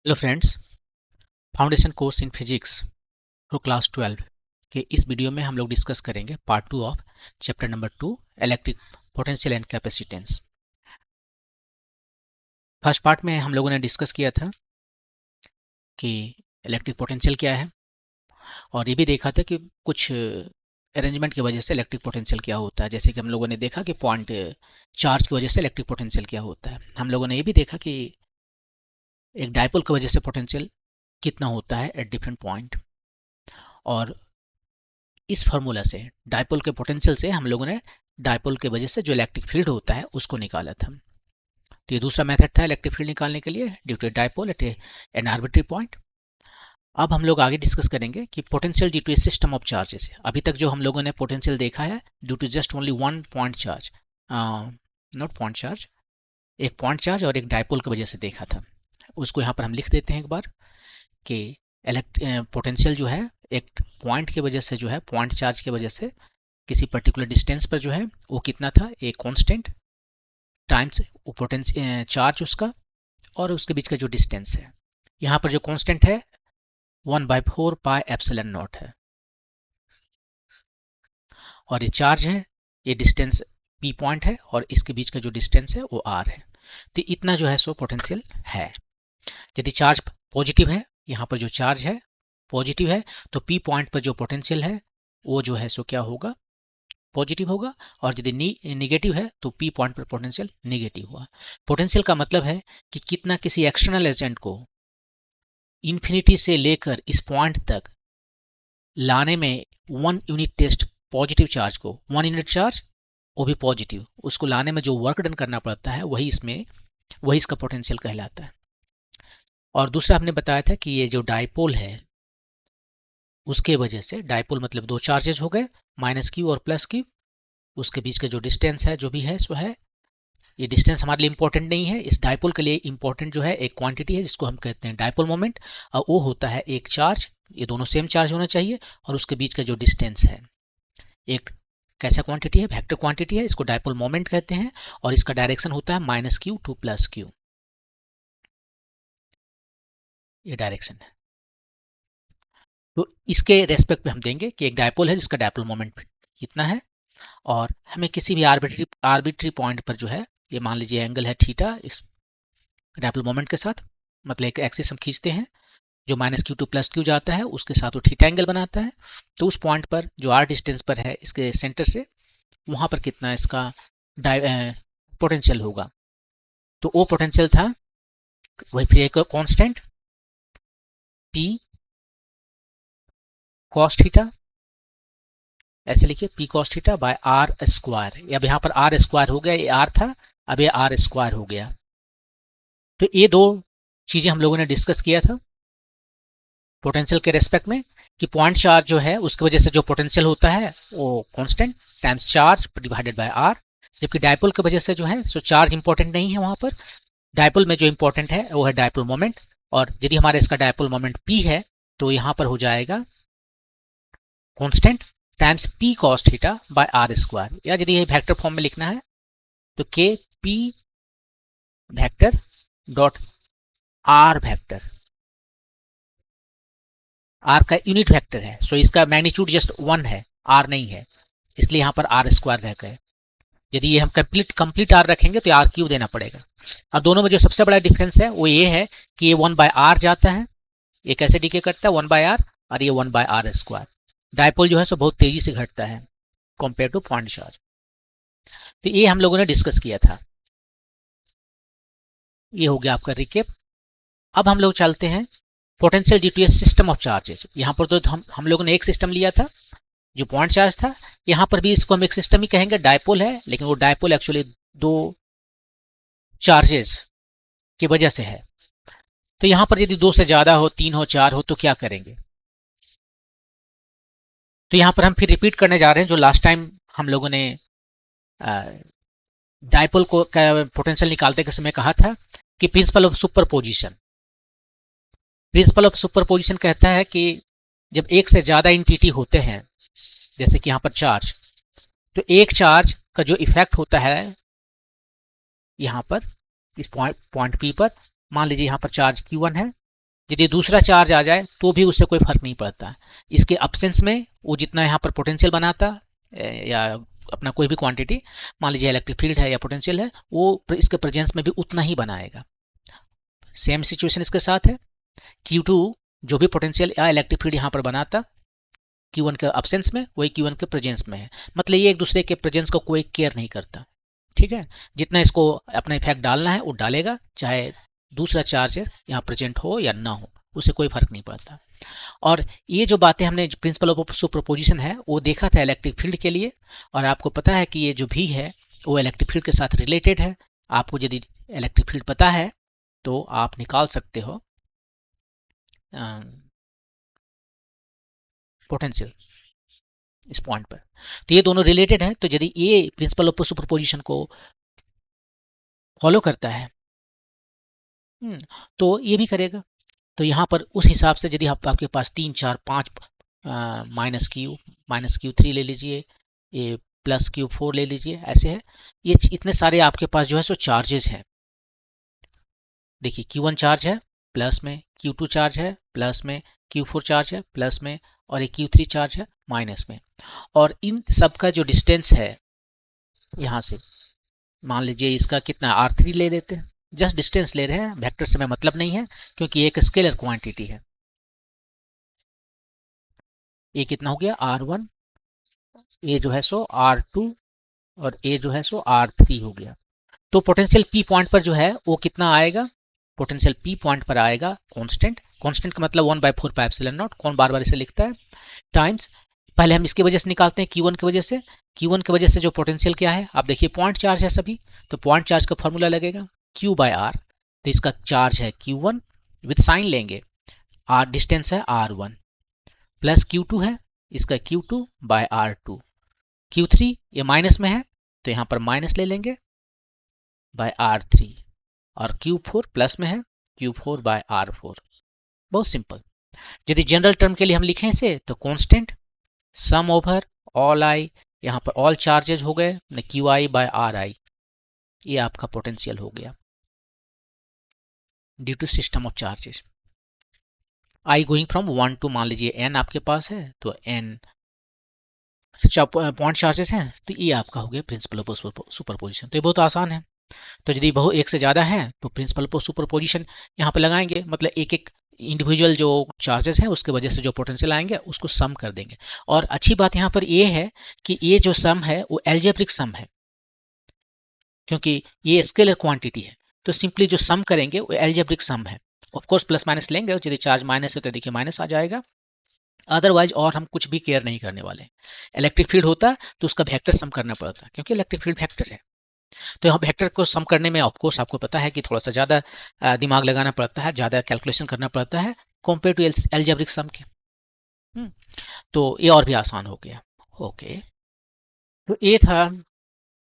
Hello friends, foundation course in physics for class 12 के इस video में हम लोग डिस्कस करेंगे part 2 of chapter number 2 electric potential and capacitance. First part में हम लोगों ने डिस्कस किया था कि इलेक्ट्रिक पोटेंशियल क्या है और ये भी देखा था कि कुछ अरेंजमेंट की वजह से इलेक्ट्रिक पोटेंशियल क्या होता है। जैसे कि हम लोगों ने देखा कि पॉइंट चार्ज की वजह से इलेक्ट्रिक पोटेंशियल क्या होता है। हम लोगों ने ये भी देखा कि एक डायपोल की वजह से पोटेंशियल कितना होता है एट डिफरेंट पॉइंट, और इस फार्मूला से डायपोल के पोटेंशियल से हम लोगों ने डायपोल के वजह से जो इलेक्ट्रिक फील्ड होता है उसको निकाला था। तो ये दूसरा मेथड था इलेक्ट्रिक फील्ड निकालने के लिए due to dipole at an arbitrary point. अब हम लोग आगे डिस्कस करेंगे कि potential due to a system of charges. अभी तक जो हम लोगों ने पोटेंशियल देखा है due to just only one point charge, not point charge, एक पॉइंट चार्ज और एक डायपोल की वजह से देखा था। उसको यहाँ पर हम लिख देते हैं एक बार कि पोटेंशियल जो है एक पॉइंट की वजह से, जो है पॉइंट चार्ज की वजह से किसी पर्टिकुलर डिस्टेंस पर जो है वो कितना था, एक कांस्टेंट टाइम्स पोटेंशियल चार्ज उसका और उसके बीच का जो डिस्टेंस है। यहाँ पर जो कांस्टेंट है 1/4 पाई एप्सिलॉन नॉट है, और ये चार्ज है, ये डिस्टेंस p पॉइंट है और इसके बीच का जो डिस्टेंस है वो r है। तो इतना जो है सो पोटेंशियल है। यदि चार्ज पॉजिटिव है, यहाँ पर जो चार्ज है पॉजिटिव है, तो p पॉइंट पर जो पोटेंशियल है वो जो है सो क्या होगा, पॉजिटिव होगा। और यदि निगेटिव है तो p पॉइंट पर पोटेंशियल निगेटिव हुआ। पोटेंशियल का मतलब है कि कितना किसी एक्सटर्नल एजेंट को इन्फिनिटी से लेकर इस पॉइंट तक लाने में 1 यूनिट टेस्ट पॉजिटिव चार्ज को, 1 यूनिट चार्ज वो भी पॉजिटिव, उसको लाने में जो वर्क डन करना पड़ता है वही इसका पोटेंशियल कहलाता है। और दूसरा हमने बताया था कि ये जो डायपोल है उसके वजह से, डायपोल मतलब दो चार्जेज हो गए -q और +q, उसके बीच का जो डिस्टेंस है जो भी है सो है, ये डिस्टेंस हमारे लिए इंपॉर्टेंट नहीं है। इस डायपोल के लिए इंपॉर्टेंट जो है एक क्वांटिटी है जिसको हम कहते हैं डायपोल मोमेंट, और वो होता है एक चार्ज। ये दोनों सेम चार्ज होना चाहिए और उसके बीच का जो डिस्टेंस है एक कैसा क्वांटिटी है, वेक्टर क्वांटिटी है, इसको डायपोल मोमेंट कहते हैं। और इसका डायरेक्शन होता है -q टू +q, ये डायरेक्शन है। तो इसके रेस्पेक्ट में हम देंगे कि एक डायपोल है जिसका डायपोल मोमेंट कितना है, और हमें किसी भी आर्बिट्री पॉइंट पर जो है, ये मान लीजिए एंगल है थीटा इस डायपोल मोमेंट के साथ, मतलब एक एक्सिस हम खींचते हैं जो -q टू +q जाता है, उसके साथ वो थीटा एंगल बनाता है। तो उस पॉइंट पर जो r डिस्टेंस पर है इसके सेंटर से, वहां पर कितना इसका पोटेंशियल होगा। तो वो पोटेंशियल था वही फिर एक कांस्टेंट p cos थीटा, ऐसे लिखिए p cos theta by r square. अब यहाँ पर r स्क्वायर हो गया, ये r था, अब ये r स्क्वायर हो गया। तो ये दो चीजें हम लोगों ने डिस्कस किया था पोटेंशियल के रेस्पेक्ट में, कि पॉइंट चार्ज जो है उसकी वजह से जो पोटेंशियल होता है वो constant times charge divided bye r, जबकि डायपोल की वजह से जो है सो चार्ज इंपॉर्टेंट नहीं है वहां पर। डायपोल में जो इंपॉर्टेंट है वो है डायपोल मोमेंट, और यदि हमारे इसका डायपोल मोमेंट p है तो यहाँ पर हो जाएगा constant times p cos theta by r square, या यदि ये वेक्टर फॉर्म में लिखना है तो k p vector dot r vector, r का यूनिट वेक्टर है, सो इसका मैग्नीट्यूड जस्ट 1 है, r नहीं है, इसलिए यहाँ पर r स्क्वायर रह गए। यदि ये हम कंप्लीट r रखेंगे तो r क्यूब देना पड़ेगा। अब दोनों में जो सबसे बड़ा डिफरेंस है वो ये है कि ये 1/r जाता है, ये कैसे डीके करता है 1/r, और ये 1/r स्क्वायर। डायपोल जो है सो बहुत तेजी से घटता है कंपेयर टू पॉइंट चार्ज। तो ये हम लोगों ने डिस्कस किया था, ये हो गया आपका रिकेप। अब हम लोग चलते हैं potential due to a system of charges. यहाँ पर तो हम लोगों ने एक सिस्टम लिया था जो पॉइंट चार्ज था, यहाँ पर भी इसको हम एक सिस्टम ही कहेंगे, डायपोल है, लेकिन वो डायपोल एक्चुअली दो चार्जेस की वजह से है। तो यहाँ पर यदि 2 से ज्यादा हो, 3 हो, 4 हो तो क्या करेंगे। तो यहाँ पर हम फिर रिपीट करने जा रहे हैं जो लास्ट टाइम हम लोगों ने डायपोल को पोटेंशियल निकालते के समय कहा था कि principle of superposition. Principle of superposition कहता है कि जब एक से ज्यादा एंटिटी होते हैं, जैसे कि यहाँ पर चार्ज, तो एक चार्ज का जो इफेक्ट होता है यहाँ पर इस पॉइंट P पर, मान लीजिए यहाँ पर चार्ज Q1 है यदि दूसरा चार्ज आ जाए तो भी उससे कोई फर्क नहीं पड़ता। इसके अब्सेंस में वो जितना यहाँ पर पोटेंशियल बनाता या अपना कोई भी क्वांटिटी, मान लीजिए इलेक्ट्रिक फील्ड है या पोटेंशियल है, वो इसके प्रेजेंस में भी उतना ही बनाएगा। सेम सिचुएशन इसके साथ है। Q2 जो भी पोटेंशियल या इलेक्ट्रिक फील्ड यहाँ पर बनाता Q1 के अब्सेंस में, वही Q1 के प्रेजेंस में है। मतलब ये एक दूसरे के प्रेजेंस को कोई केयर नहीं करता, ठीक है। जितना इसको अपना इफेक्ट डालना है वो डालेगा, चाहे दूसरा चार्ज यहाँ प्रेजेंट हो या ना हो, उसे कोई फर्क नहीं पड़ता। और ये जो बातें हमने प्रिंसिपल ऑफ सुपरपोजिशन है वो देखा था इलेक्ट्रिक फील्ड के लिए, और आपको पता है कि ये जो भी है वो इलेक्ट्रिक फील्ड के साथ रिलेटेड है। आपको यदि इलेक्ट्रिक फील्ड पता है तो आप निकाल सकते हो पोटेंशियल इस पॉइंट पर। तो ये दोनों रिलेटेड है, तो यदि ये प्रिंसिपल ऑफ सुपरपोजिशन को फॉलो करता है तो ये भी करेगा। तो यहाँ पर उस हिसाब से यदि आपके पास 3 4 5 -Q3 ले लीजिए, ये +Q4 ले लीजिए, ऐसे है। ये इतने सारे आपके पास जो है सो चार्जेस हैं। देखिए Q1 चार्ज है प्लस में, Q2 चार्ज है प्लस में, Q4 चार्ज है प्लस में, और एक Q3 चार्ज है माइनस में। और इन सब का जो डिस्टेंस है यहाँ से, मान लीजिए इसका कितना R3 ले लेते हैं, जस्ट डिस्टेंस ले रहे हैं, वेक्टर से हमें मतलब नहीं है क्योंकि एक स्केलर क्वांटिटी है। ये कितना हो गया R1, ये जो है सो R2, और ये जो है सो R3 हो गया। तो पोटेंशियल P पॉइंट पर जो है वो कितना आएगा, पोटेंशियल P पॉइंट पर आएगा कांस्टेंट। कांस्टेंट का मतलब 1/4 पाई एप्सिलॉन नॉट, कौन बार बार इसे लिखता है, टाइम्स, पहले हम इसकी वजह से निकालते हैं Q1 की वजह से। Q1 की वजह से जो पोटेंशियल क्या है, आप देखिए पॉइंट चार्ज है सभी, तो पॉइंट चार्ज का फॉर्मूला लगेगा Q/R। तो इसका चार्ज है Q1, विथ साइन लेंगे, R डिस्टेंस है R1, प्लस Q2 है, इसका Q2/R2, Q3 ये माइनस में है तो यहाँ पर माइनस ले लेंगे बाय R3, और Q4 प्लस में है, Q4/R4। बहुत सिंपल। यदि जनरल टर्म के लिए हम लिखें इसे तो constant sum over all i, यहाँ पर ऑल चार्जेज हो गए QI/RI, ये आपका पोटेंशियल हो गया due to system of charges. I going from 1 to, मान लीजिए N आपके पास है तो N पॉइंट चार्जेस हैं, तो ये आपका हो गया प्रिंसिपल ऑफ सुपरपोजिशन। तो ये बहुत आसान है। तो यदि बहु एक से ज़्यादा है तो प्रिंसिपल ऑफ सुपरपोजिशन यहाँ पर लगाएंगे, मतलब एक एक इंडिविजुअल जो चार्जेस हैं उसके वजह से जो पोटेंशियल आएंगे उसको सम कर देंगे। और अच्छी बात यहाँ पर ये है कि ये जो सम है वो एल्जेब्रिक सम है, क्योंकि ये स्केलर क्वांटिटी है, तो सिंपली जो सम करेंगे वो एल्जेब्रिक सम है। ऑफ कोर्स प्लस माइनस लेंगे, यदि चार्ज माइनस है तो देखिए माइनस आ जाएगा, अदरवाइज और हम कुछ भी केयर नहीं करने वाले। इलेक्ट्रिक फील्ड होता तो उसका वेक्टर सम करना पड़ता, क्योंकि इलेक्ट्रिक फील्ड वेक्टर है। तो यहाँ वेक्टर को सम करने में ऑफकोर्स आपको पता है कि थोड़ा सा ज़्यादा दिमाग लगाना पड़ता है, ज़्यादा कैलकुलेशन करना पड़ता है कंपेयर टू एल्जेब्रिक सम के। तो ये और भी आसान हो गया। ओके, तो ये था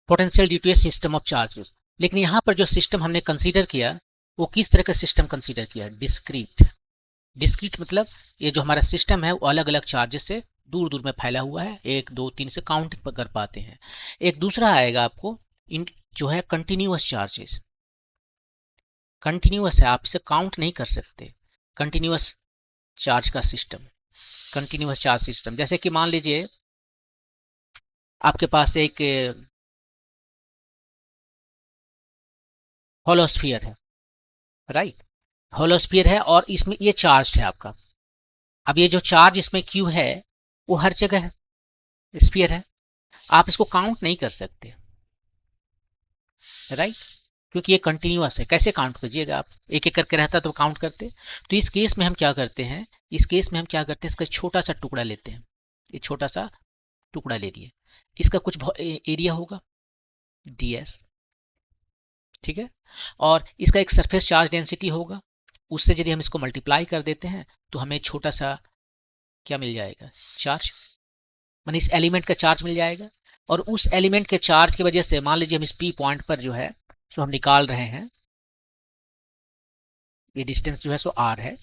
potential due to a system of charges. लेकिन यहाँ पर जो सिस्टम हमने कंसीडर किया वो किस तरह का सिस्टम कंसीडर किया, डिस्क्रीट। डिस्क्रीट मतलब ये जो हमारा सिस्टम है वो अलग अलग चार्जेस से दूर दूर में फैला हुआ है, 1 2 3 से काउंट कर पाते हैं। एक दूसरा आएगा आपको इन जो है कंटिन्यूअस चार्जेस। कंटिन्यूअस है, आप इसे काउंट नहीं कर सकते। कंटिन्यूअस चार्ज का सिस्टम, कंटिन्यूअस चार्ज सिस्टम, जैसे कि मान लीजिए आपके पास एक होलोस्फीयर है, राइट, होलोस्फीयर है और इसमें ये चार्ज है आपका। अब ये जो चार्ज इसमें Q है वो हर जगह है, स्फीयर है, आप इसको काउंट नहीं कर सकते, राइट, क्योंकि ये कंटिन्यूअस है। कैसे काउंट कीजिएगा आप, एक एक करके रहता तो काउंट करते। तो इस केस में हम क्या करते हैं, इस केस में हम क्या करते हैं, इसका छोटा सा टुकड़ा लेते हैं, ये छोटा सा टुकड़ा ले लिए, इसका कुछ एरिया होगा ds, ठीक है, और इसका एक सरफेस चार्ज डेंसिटी होगा, उससे यदि हम इसको मल्टीप्लाई कर देते हैं तो हमें छोटा सा क्या मिल जाएगा, चार्ज, माने इस एलिमेंट का चार्ज मिल जाएगा। और उस एलिमेंट के चार्ज की वजह से मान लीजिए हम इस P पॉइंट पर जो है सो हम निकाल रहे हैं, ये डिस्टेंस जो है सो R है,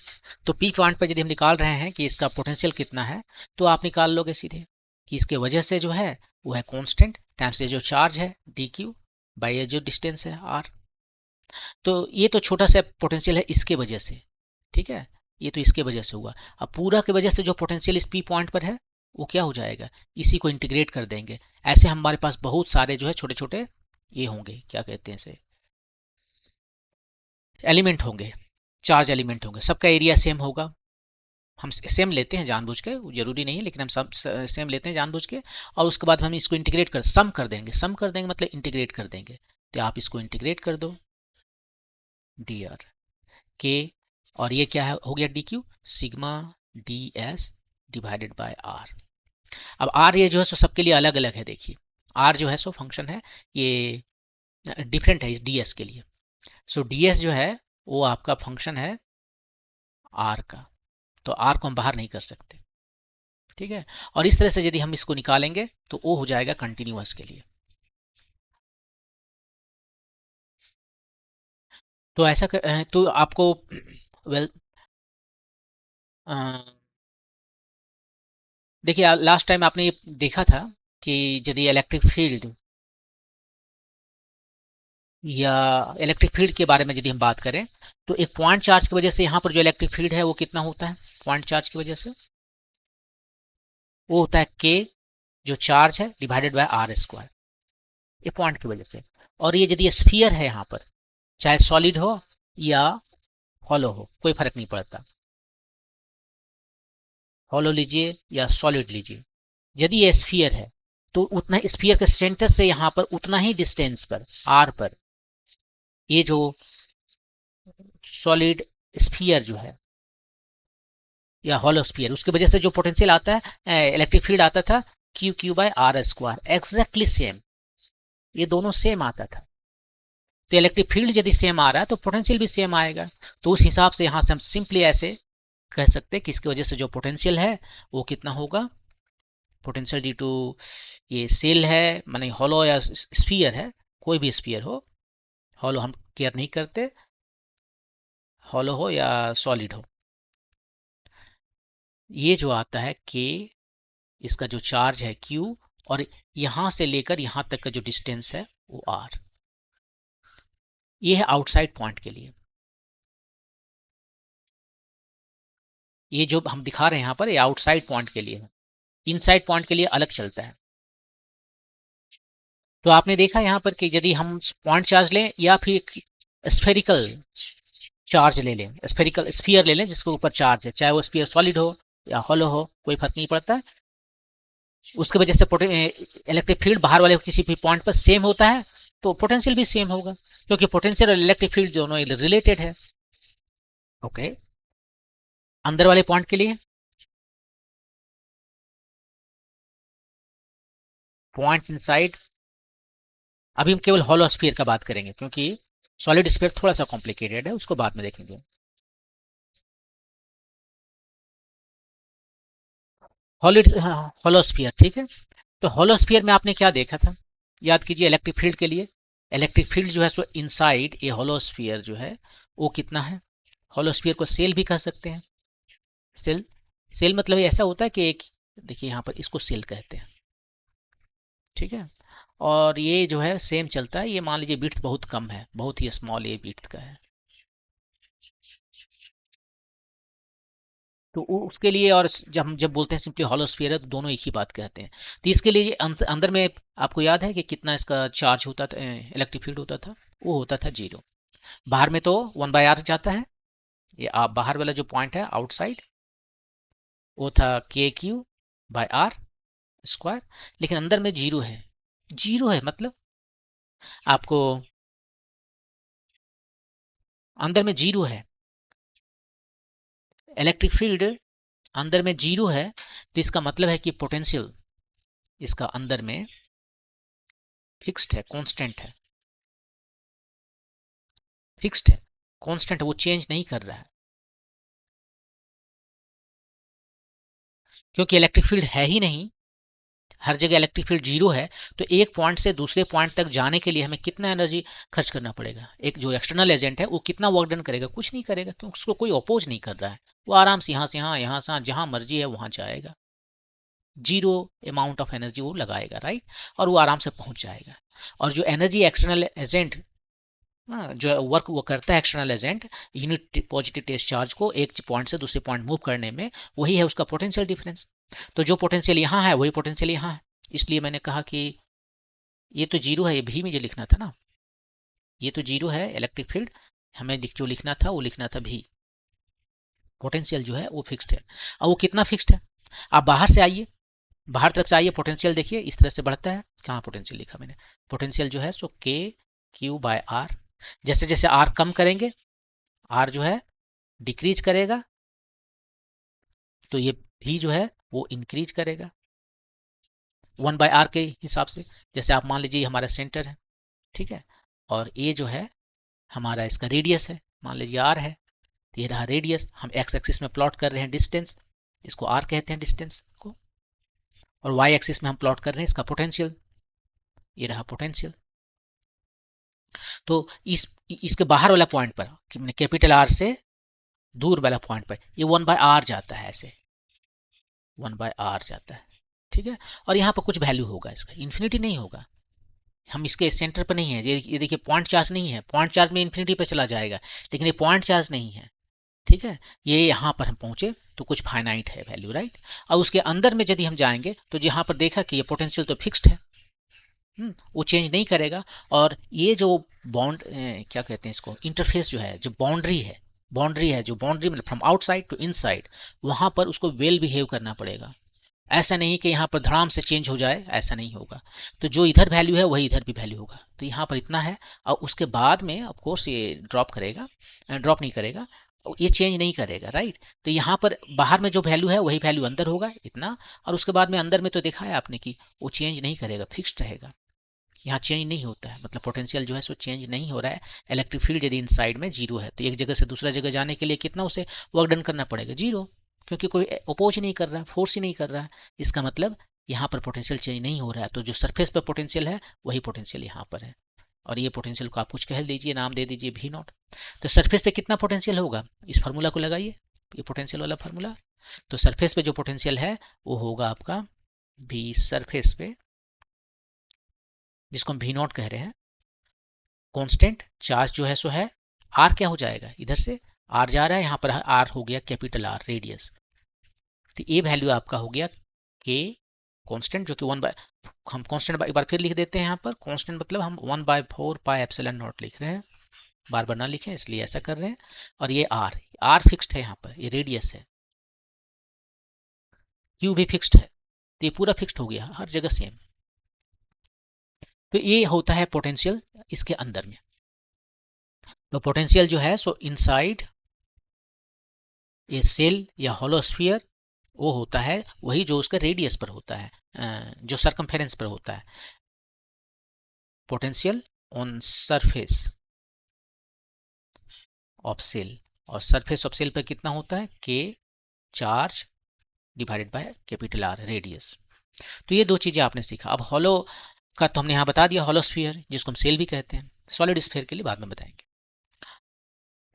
तो P पॉइंट पर यदि हम निकाल रहे हैं कि इसका पोटेंशियल कितना है, तो आप निकाल लोगे सीधे कि इसके वजह से जो है वो है कांस्टेंट टाइम्स ये जो चार्ज है dq बाई ये जो डिस्टेंस है R। तो ये तो छोटा सा पोटेंशियल है इसके वजह से, ठीक है, ये तो इसके वजह से हुआ। अब पूरा के वजह से जो पोटेंशियल इस पी पॉइंट पर है वो क्या हो जाएगा, इसी को इंटीग्रेट कर देंगे। ऐसे हमारे पास बहुत सारे जो है छोटे छोटे ये होंगे, क्या कहते हैं इसे, एलिमेंट होंगे, चार्ज एलिमेंट होंगे, सबका एरिया सेम होगा। हम सेम लेते हैं जानबूझ के, जरूरी नहीं है लेकिन हम सब सेम लेते हैं जानबूझ के। और उसके बाद हम इसको इंटीग्रेट कर सम कर देंगे, सम कर देंगे मतलब इंटीग्रेट कर देंगे। तो आप इसको इंटीग्रेट कर दो डी आर के, और ये क्या है हो गया d q sigma d s divided by r. अब आर ये जो है सो सबके लिए अलग अलग है। देखिए आर जो है सो फंक्शन है, ये डिफरेंट है इस डी एस के लिए। सो डी एस जो है वो आपका फंक्शन है आर का, तो आर को हम बाहर नहीं कर सकते, ठीक है। और इस तरह से यदि हम इसको निकालेंगे तो वो हो जाएगा कंटिन्यूअस के लिए। तो ऐसा तो आपको वेल देखिए लास्ट टाइम आपने ये देखा था कि यदि इलेक्ट्रिक फील्ड या इलेक्ट्रिक फील्ड के बारे में यदि हम बात करें तो एक पॉइंट चार्ज की वजह से यहाँ पर जो इलेक्ट्रिक फील्ड है वो कितना होता है, पॉइंट चार्ज की वजह से वो होता है के जो चार्ज है डिवाइडेड बाय आर स्क्वायर, ये पॉइंट की वजह से। और ये यदि स्फीयर है यहाँ पर, चाहे सॉलिड हो या हॉलो हो कोई फर्क नहीं पड़ता, हॉलो लीजिए या सॉलिड लीजिए, यदि ये स्फीयर है तो उतना स्फीयर के सेंटर से यहाँ पर उतना ही डिस्टेंस पर आर पर ये जो सॉलिड स्फीयर जो है या हॉलो स्फीयर, उसकी वजह से जो पोटेंशियल आता है, इलेक्ट्रिक फील्ड आता था q q by r square, exactly same, ये दोनों सेम आता था। तो इलेक्ट्रिक फील्ड यदि सेम आ रहा है तो पोटेंशियल भी सेम आएगा। तो उस हिसाब से यहाँ से हम सिंपली ऐसे कह सकते हैं कि इसकी वजह से जो पोटेंशियल है वो कितना होगा, पोटेंशियल ड्यू टू ये सेल है माने हॉलो या स्फीयर है, कोई भी स्फीयर हो, हॉलो हम केयर नहीं करते, हॉलो हो या सॉलिड हो, ये जो आता है के, इसका जो चार्ज है क्यू, और यहां से लेकर यहां तक का जो डिस्टेंस है वो आर, ये है आउटसाइड पॉइंट के लिए। ये जो हम दिखा रहे हैं यहाँ पर ये आउटसाइड पॉइंट के लिए है, इनसाइड पॉइंट के लिए अलग चलता है। तो आपने देखा यहाँ पर कि यदि हम पॉइंट चार्ज लें या फिर स्फेरिकल चार्ज ले लें, स्फेरिकल स्फीयर ले लें जिसके ऊपर चार्ज है, चाहे वो स्फीयर सॉलिड हो या हॉलो हो कोई फर्क नहीं पड़ता, उसकी वजह से इलेक्ट्रिक फील्ड बाहर वाले किसी भी पॉइंट पर सेम होता है तो पोटेंशियल भी सेम होगा, क्योंकि पोटेंशियल और इलेक्ट्रिक फील्ड दोनों रिलेटेड है। ओके, अंदर वाले पॉइंट के लिए पॉइंट इनसाइड, अभी हम केवल हॉलो स्फीयर का बात करेंगे क्योंकि सॉलिड स्फीयर थोड़ा सा कॉम्प्लिकेटेड है, उसको बाद में देखेंगे। हॉलो स्फीयर, ठीक है। तो हॉलो स्फीयर में आपने क्या देखा था, याद कीजिए इलेक्ट्रिक फील्ड के लिए, इलेक्ट्रिक फील्ड जो है सो इनसाइड ए हॉलो स्फीयर जो है वो कितना है, हॉलो स्फीयर को सेल भी कह सकते हैं, सेल, सेल मतलब ऐसा होता है कि एक, देखिए यहाँ पर इसको सेल कहते हैं, ठीक है। और ये जो है सेम चलता है, ये मान लीजिए बिट्स बहुत कम है, बहुत ही स्मॉल ये बिट्स का है, तो उसके लिए, और जब हम जब बोलते हैं सिंपली हॉलो स्फीयर है तो दोनों एक ही बात कहते हैं। तो इसके लिए अंदर में आपको याद है कि कितना इसका चार्ज होता था, इलेक्ट्रिक फील्ड होता था, वो होता था 0। बाहर में तो 1/r जाता है, ये आप बाहर वाला जो पॉइंट है आउटसाइड वो था के क्यू बाय आर स्क्वायर, लेकिन अंदर में 0 है, 0 है मतलब आपको अंदर में 0 है, इलेक्ट्रिक फील्ड अंदर में 0 है, तो इसका मतलब है कि पोटेंशियल इसका अंदर में फिक्स्ड है, कांस्टेंट है, फिक्स्ड है, कांस्टेंट है, वो चेंज नहीं कर रहा है, क्योंकि इलेक्ट्रिक फील्ड है ही नहीं, हर जगह इलेक्ट्रिक फील्ड 0 है। तो एक पॉइंट से दूसरे पॉइंट तक जाने के लिए हमें कितना एनर्जी खर्च करना पड़ेगा, एक जो एक्सटर्नल एजेंट है वो कितना वर्क डन करेगा, कुछ नहीं करेगा, क्योंकि उसको कोई अपोज नहीं कर रहा है, वो आराम से यहाँ से यहाँ, यहाँ से जहाँ मर्जी है वहाँ जाएगा, 0 अमाउंट ऑफ एनर्जी वो लगाएगा, राइट, और वो आराम से पहुंच जाएगा। और जो एनर्जी एक्सटर्नल एजेंट जो वर्क वो करता है external agent unit positive test charge को एक पॉइंट से दूसरे पॉइंट मूव करने में, वही है उसका पोटेंशियल डिफरेंस। तो जो पोटेंशियल यहाँ है वही पोटेंशियल यहाँ है, इसलिए मैंने कहा कि ये तो जीरो है, ये भी मुझे लिखना था ना, ये तो जीरो है इलेक्ट्रिक फील्ड, हमें जो लिखना था वो लिखना था भी। पोटेंशियल जो है वो फिक्स्ड है। और वो कितना फिक्स्ड है, आप बाहर से आइए, बाहर तरफ से आइए, पोटेंशियल देखिए इस तरह से बढ़ता है। कहाँ पोटेंशियल लिखा मैंने, पोटेंशियल जो है सो के क्यू बाय आर, जैसे जैसे आर कम करेंगे आर जो है डिक्रीज करेगा, तो ये भी जो है वो इंक्रीज करेगा 1/r के हिसाब से। जैसे आप मान लीजिए हमारा सेंटर है, ठीक है, और ये जो है हमारा इसका रेडियस है, मान लीजिए आर है, तो ये रहा रेडियस, हम एक्स एक्सिस में प्लॉट कर रहे हैं डिस्टेंस, इसको आर कहते हैं डिस्टेंस को, और वाई एक्सिस में हम प्लॉट कर रहे हैं इसका पोटेंशियल, ये रहा पोटेंशियल। तो इसके बाहर वाला पॉइंट पर कैपिटल आर से दूर वाला पॉइंट पर ये 1/r जाता है, ऐसे 1/r जाता है, ठीक है। और यहाँ पर कुछ वैल्यू होगा इसका, इन्फिनिटी नहीं होगा, हम इसके सेंटर पर नहीं है, ये देखिए पॉइंट चार्ज नहीं है, पॉइंट चार्ज में इन्फिनिटी पर चला जाएगा, लेकिन ये पॉइंट चार्ज नहीं है, ठीक है। ये यहाँ पर हम पहुंचे तो कुछ फाइनाइट है वैल्यू, राइट। और उसके अंदर में यदि हम जाएंगे तो यहाँ पर देखा कि ये पोटेंशियल तो फिक्स्ड है, वो चेंज नहीं करेगा। और ये जो बॉन्ड क्या कहते हैं इसको, इंटरफेस जो है, जो बाउंड्री है, जो बाउंड्री मतलब फ्रॉम आउटसाइड टू इनसाइड, वहां पर उसको वेल बिहेव करना पड़ेगा। ऐसा नहीं कि यहाँ पर धड़ाम से चेंज हो जाए, ऐसा नहीं होगा। तो जो इधर वैल्यू है वही इधर भी वैल्यू होगा, तो यहाँ पर इतना है, और उसके बाद में ऑफ कोर्स ये ड्रॉप करेगा, ड्रॉप नहीं करेगा, ये चेंज नहीं करेगा, राइट। तो यहाँ पर बाहर में जो वैल्यू है वही वैल्यू अंदर होगा, इतना। और उसके बाद में अंदर में तो देखा है आपने कि वो चेंज नहीं करेगा, फिक्स्ड रहेगा, यहाँ चेंज नहीं होता है, मतलब पोटेंशियल जो है सो चेंज नहीं हो रहा है। इलेक्ट्रिक फील्ड यदि इनसाइड में जीरो है तो एक जगह से दूसरा जगह जाने के लिए कितना उसे वर्क डन करना पड़ेगा, जीरो, क्योंकि कोई अपोज ही नहीं कर रहा है, फोर्स ही नहीं कर रहा है। इसका मतलब यहाँ पर पोटेंशियल चेंज नहीं हो रहा है, तो जो सरफेस पर पोटेंशियल है वही पोटेंशियल यहाँ पर है। और ये पोटेंशियल को आप कुछ कह दीजिए, नाम दे दीजिए भी नॉट। तो सरफेस पे कितना पोटेंशियल होगा, इस फार्मूला को लगाइए, ये पोटेंशियल वाला फार्मूला। तो सरफेस पे जो पोटेंशियल है वो होगा आपका भी सरफेस पे, जिसको हम भी नॉट कह रहे हैं, कांस्टेंट चार्ज जो है सो है आर, क्या हो जाएगा इधर से आर जा रहा है, यहाँ पर आर हो गया कैपिटल आर रेडियस, तो ये वैल्यू आपका हो गया के कांस्टेंट, जो कि 1 बाय, हम कांस्टेंट एक बार फिर लिख देते हैं, यहाँ पर कांस्टेंट मतलब हम 1/4 पाई एप्सिलॉन नॉट लिख रहे हैं, बार बार ना लिखें इसलिए ऐसा कर रहे हैं। और ये आर, आर फिक्स्ड है, यहाँ पर ये रेडियस है, क्यू भी फिक्स्ड है, तो ये पूरा फिक्स्ड हो गया हर जगह सेम। तो ये होता है पोटेंशियल इसके अंदर में। तो पोटेंशियल जो है सो इनसाइड ये सेल या होलोस्फीयर वो होता है वही जो उसका रेडियस पर होता है, जो सरकमफेरेंस पर होता है, potential on surface of shell. और सरफेस ऑफ सेल पर कितना होता है, k charge divided by capital r radius. तो ये दो चीजें आपने सीखा। अब हॉलो का तो हमने यहाँ बता दिया, हॉलोस्फीयर जिसको हम सेल भी कहते हैं, सॉलिड स्फीयर के लिए बाद में बताएंगे।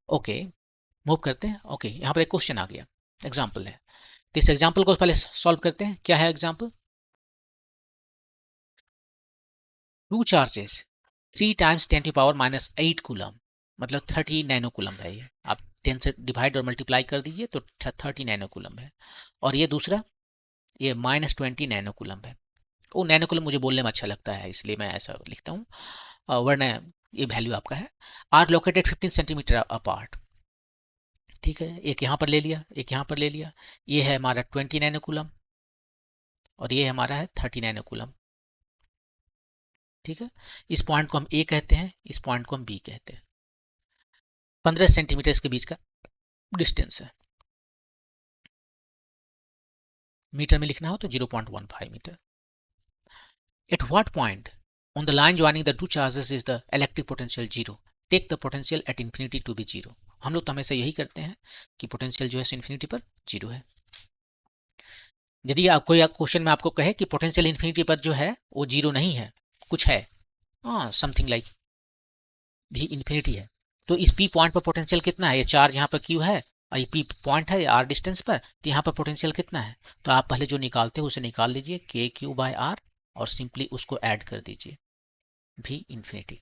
ओके, मूव करते हैं। ओके, यहाँ पर एक क्वेश्चन आ गया, एग्जाम्पल है, तो इस एग्जाम्पल को पहले सॉल्व करते हैं। क्या है एग्जाम्पल, टू चार्जेस 3 × 10⁻⁸ कूलम, मतलब 30 नैनो कूलम है ये, आप 10 से डिवाइड और मल्टीप्लाई कर दीजिए तो 30 नैनो कूलम है। और ये दूसरा ये -20 नैनो कूलम है। वो नैनो कूलम मुझे बोलने में अच्छा लगता है इसलिए मैं ऐसा लिखता हूँ, वरना ये वैल्यू आपका है। आर लोकेटेड 15 सेंटीमीटर अपार्ट, ठीक है, एक यहाँ पर ले लिया, एक यहाँ पर ले लिया। ये है हमारा 20 नैनो कूलम और ये हमारा है 30 नैनो कूलम, ठीक है। इस पॉइंट को हम ए कहते हैं, इस पॉइंट को हम बी कहते हैं। 15 सेंटीमीटर इसके बीच का डिस्टेंस है, मीटर में लिखना हो तो 0.15 meter. At what point on the line joining the two charges is the electric potential zero, take the potential at infinity to be zero. हम लोग तो हमेशा यही करते हैं कि पोटेंशियल जो है इन्फिनिटी पर जीरो है। यदि आप कोई क्वेश्चन में आपको कहे कि पोटेंशियल इन्फिनिटी पर जो है वो जीरो नहीं है, कुछ है, हाँ समथिंग लाइक भी इन्फिनिटी है, तो इस पी पॉइंट पर पोटेंशियल कितना है, ये चार्ज यहाँ पर क्यू है और ये पी पॉइंट है आर डिस्टेंस पर, तो यहाँ पर पोटेंशियल कितना है, तो आप पहले जो निकालते हो उसे निकाल लीजिए, के क्यू बाय आर, और सिंपली उसको ऐड कर दीजिए भी इन्फिनिटी।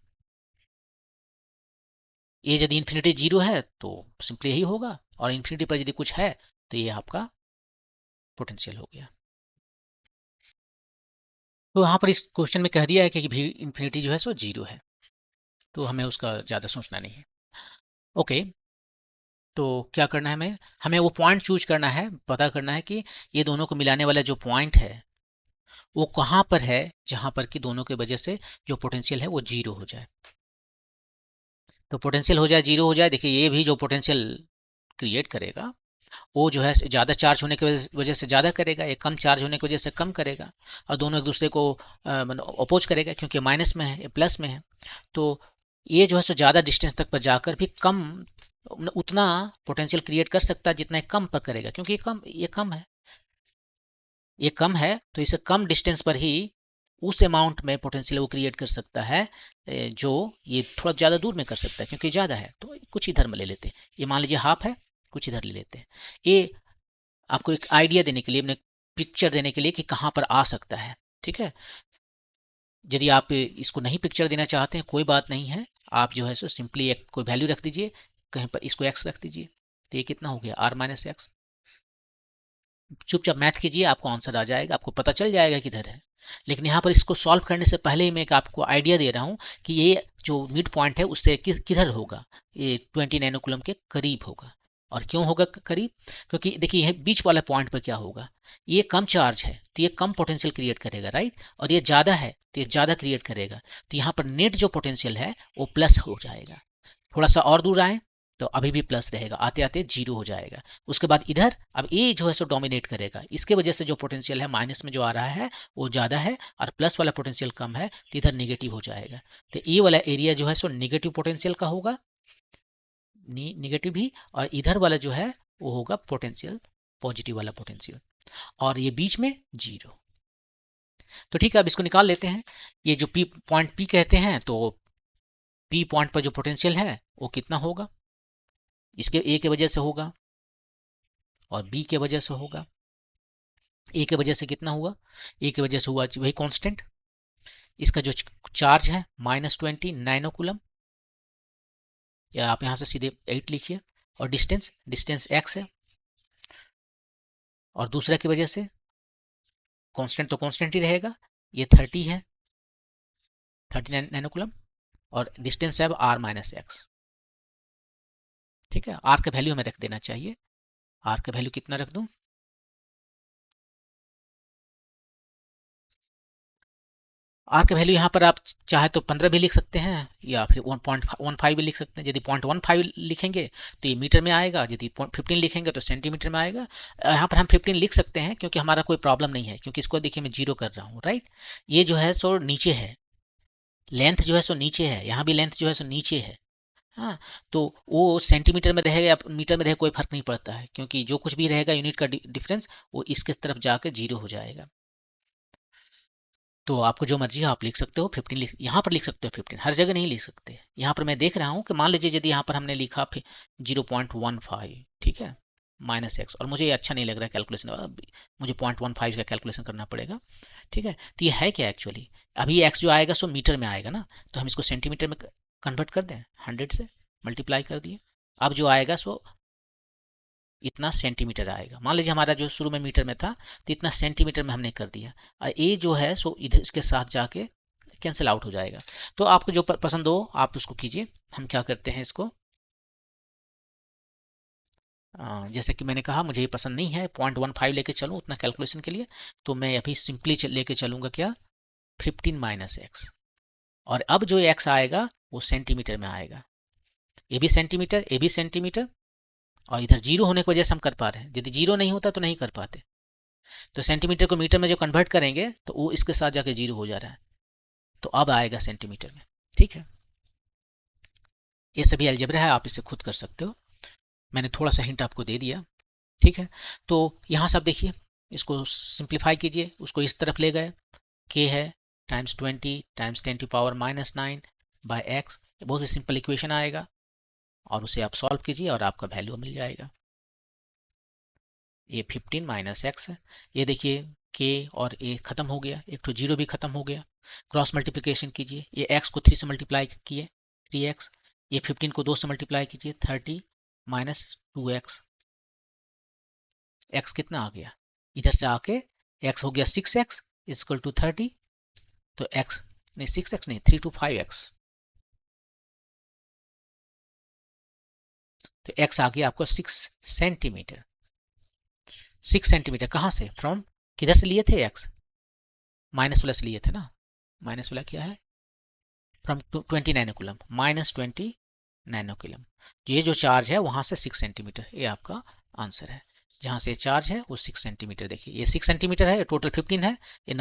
ये यदि इन्फिनिटी 0 है तो सिंपली यही होगा, और इन्फिनिटी पर यदि कुछ है तो ये आपका पोटेंशियल हो गया। तो यहाँ पर इस क्वेश्चन में कह दिया है कि भी इन्फिनिटी जो है सो 0 है, तो हमें उसका ज़्यादा सोचना नहीं है। ओके, तो क्या करना है हमें, हमें वो पॉइंट चूज करना है, पता करना है कि ये दोनों को मिलाने वाला जो पॉइंट है वो कहाँ पर है, जहाँ पर कि दोनों की वजह से जो पोटेंशियल है वो 0 हो जाए। तो पोटेंशियल हो जाए 0 हो जाए, देखिए ये भी जो पोटेंशियल क्रिएट करेगा वो जो है ज़्यादा चार्ज होने की वजह से ज़्यादा करेगा, ये कम चार्ज होने की वजह से कम करेगा, और दोनों एक दूसरे को अपोज करेगा, क्योंकि माइनस में है ये प्लस में है। तो ये जो है सो ज़्यादा डिस्टेंस तक पर जाकर भी कम उतना पोटेंशियल क्रिएट कर सकता है जितना ये कम पर करेगा, क्योंकि ये कम है तो इसे कम डिस्टेंस पर ही उस अमाउंट में पोटेंशियल वो क्रिएट कर सकता है जो ये थोड़ा ज़्यादा दूर में कर सकता है, क्योंकि ज़्यादा है। तो कुछ इधर में ले लेते हैं, ये मान लीजिए हाफ है, कुछ इधर ले लेते हैं। ये आपको एक आइडिया देने के लिए, अपने पिक्चर देने के लिए कि कहाँ पर आ सकता है, ठीक है। यदि आप इसको नहीं पिक्चर देना चाहते हैं कोई बात नहीं है, आप जो है सो सिंपली एक कोई वैल्यू रख दीजिए, कहीं पर इसको एक्स रख दीजिए, तो ये कितना हो गया आर माइनस एक्स। चुपचाप मैथ कीजिए, आपको आंसर आ जाएगा, आपको पता चल जाएगा किधर है। लेकिन यहाँ पर इसको सॉल्व करने से पहले ही मैं एक आपको आइडिया दे रहा हूँ कि ये जो मिड पॉइंट है उससे किधर होगा, ये 20 नैनो कूलम के करीब होगा। और क्यों होगा करीब, क्योंकि देखिए यह बीच वाला पॉइंट पर क्या होगा, ये कम चार्ज है तो ये कम पोटेंशियल क्रिएट करेगा, राइट, और ये ज़्यादा है तो ये ज़्यादा क्रिएट करेगा। तो यहाँ पर नेट जो पोटेंशियल है वो प्लस हो जाएगा। थोड़ा सा और दूर आए तो अभी भी प्लस रहेगा, आते आते 0 हो जाएगा। उसके बाद इधर अब ए जो है सो डोमिनेट करेगा, इसके वजह से जो पोटेंशियल है माइनस में जो आ रहा है वो ज़्यादा है, और प्लस वाला पोटेंशियल कम है तो इधर नेगेटिव हो जाएगा। तो ए वाला एरिया जो है सो नेगेटिव पोटेंशियल का होगा, नेगेटिव भी, और इधर वाला जो है वो होगा पोटेंशियल पॉजिटिव वाला पोटेंशियल, और ये बीच में 0। तो ठीक है, अब इसको निकाल लेते हैं। ये जो पी पॉइंट पी कहते हैं, तो पी पॉइंट पर जो पोटेंशियल है वो कितना होगा, इसके ए के वजह से होगा और बी के वजह से होगा। ए के वजह से कितना हुआ, ए के वजह से हुआ वही कांस्टेंट, इसका जो चार्ज है -20 नैनो कूलम, या आप यहां से सीधे 8 लिखिए, और डिस्टेंस डिस्टेंस x है, और दूसरा की वजह से कांस्टेंट तो कांस्टेंट ही रहेगा, ये 30 है, 30 नैनो कूलम, और डिस्टेंस है अब r माइनस एक्स। ठीक है, r का वैल्यू हमें रख देना चाहिए, r का वैल्यू कितना रख दूं, आर का वैल्यू यहाँ पर आप चाहे तो 15 भी लिख सकते हैं, या फिर 1.15 भी लिख सकते हैं। यदि 0.15 लिखेंगे तो ये मीटर में आएगा, यदि 15 लिखेंगे तो सेंटीमीटर में आएगा। यहाँ पर हम 15 लिख सकते हैं क्योंकि हमारा कोई प्रॉब्लम नहीं है, क्योंकि इसको देखिए मैं 0 कर रहा हूँ, राइट। ये जो है सो नीचे है, लेंथ जो है सो नीचे है, यहाँ भी लेंथ जो है सो नीचे है। हाँ, तो वो सेंटीमीटर में रहेगा या मीटर में रहेगा कोई फर्क नहीं पड़ता है, क्योंकि जो कुछ भी रहेगा यूनिट का डिफरेंस वो इसके तरफ जाकर 0 हो जाएगा। तो आपको जो मर्जी है आप लिख सकते हो, 15 लिख, यहाँ पर लिख सकते हो 15, हर जगह नहीं लिख सकते। यहाँ पर मैं देख रहा हूँ कि मान लीजिए यदि यहाँ पर हमने लिखा 0.15, ठीक है, माइनस एक्स, और मुझे ये अच्छा नहीं लग रहा है कैलकुलेशन, मुझे 0.15 का कैलकुलेशन करना पड़ेगा। ठीक है, तो ये है क्या एक्चुअली, अभी एक्स जो आएगा सो मीटर में आएगा ना, तो हम इसको सेंटीमीटर में कन्वर्ट कर दें, 100 से मल्टीप्लाई कर दिए, अब जो आएगा सो इतना सेंटीमीटर आएगा। मान लीजिए हमारा जो शुरू में मीटर में था तो इतना सेंटीमीटर में हमने कर दिया, और ए जो है सो इधर इसके साथ जाके कैंसिल आउट हो जाएगा। तो आपको जो पसंद हो आप उसको कीजिए। हम क्या करते हैं इसको, जैसे कि मैंने कहा मुझे ये पसंद नहीं है 0.15 लेके चलूँ उतना कैलकुलेशन के लिए, तो मैं अभी सिंपली लेके चलूँगा क्या, 15 माइनस एक्स, और अब जो एक्स आएगा वो सेंटीमीटर में आएगा, ये भी सेंटीमीटर, ये भी सेंटीमीटर, और इधर 0 होने की वजह से हम कर पा रहे हैं, यदि 0 नहीं होता तो नहीं कर पाते। तो सेंटीमीटर को मीटर में जो कन्वर्ट करेंगे तो वो इसके साथ जाके 0 हो जा रहा है, तो अब आएगा सेंटीमीटर में। ठीक है, ये सभी अलजेब्रा है, आप इसे खुद कर सकते हो, मैंने थोड़ा सा हिंट आपको दे दिया। ठीक है, तो यहाँ से आप देखिए, इसको सिंप्लीफाई कीजिए, उसको इस तरफ ले गए, k है टाइम्स 20 टाइम्स 10⁻⁹ बाय x, बहुत ही सिंपल इक्वेशन आएगा, और उसे आप सॉल्व कीजिए और आपका वैल्यू मिल जाएगा। ये 15 माइनस एक्स है, ये देखिए k और a खत्म हो गया, एक तो 0 भी खत्म हो गया। क्रॉस मल्टीप्लिकेशन कीजिए, ये x को 3 से मल्टीप्लाई किए 3x, ये 15 को 2 से मल्टीप्लाई कीजिए, 30 माइनस 2x, x कितना आ गया, इधर से आके x हो गया 6x इक्वल टू 30, तो x नहीं 6x नहीं 3 to 5x, तो x आ गया आपको 6 सेंटीमीटर। 6 सेंटीमीटर कहाँ से, फ्रॉम किधर से लिए थे x, माइनस वाला से लिए थे ना, माइनस वाला क्या है, फ्रॉम 20 नैनोकूलम, माइनस 20 नैनोकूलम, ये जो चार्ज है वहां से 6 सेंटीमीटर, ये आपका आंसर है। जहां से चार्ज है वो 6 सेंटीमीटर, देखिए ये 6 सेंटीमीटर है, टोटल 15 है, ये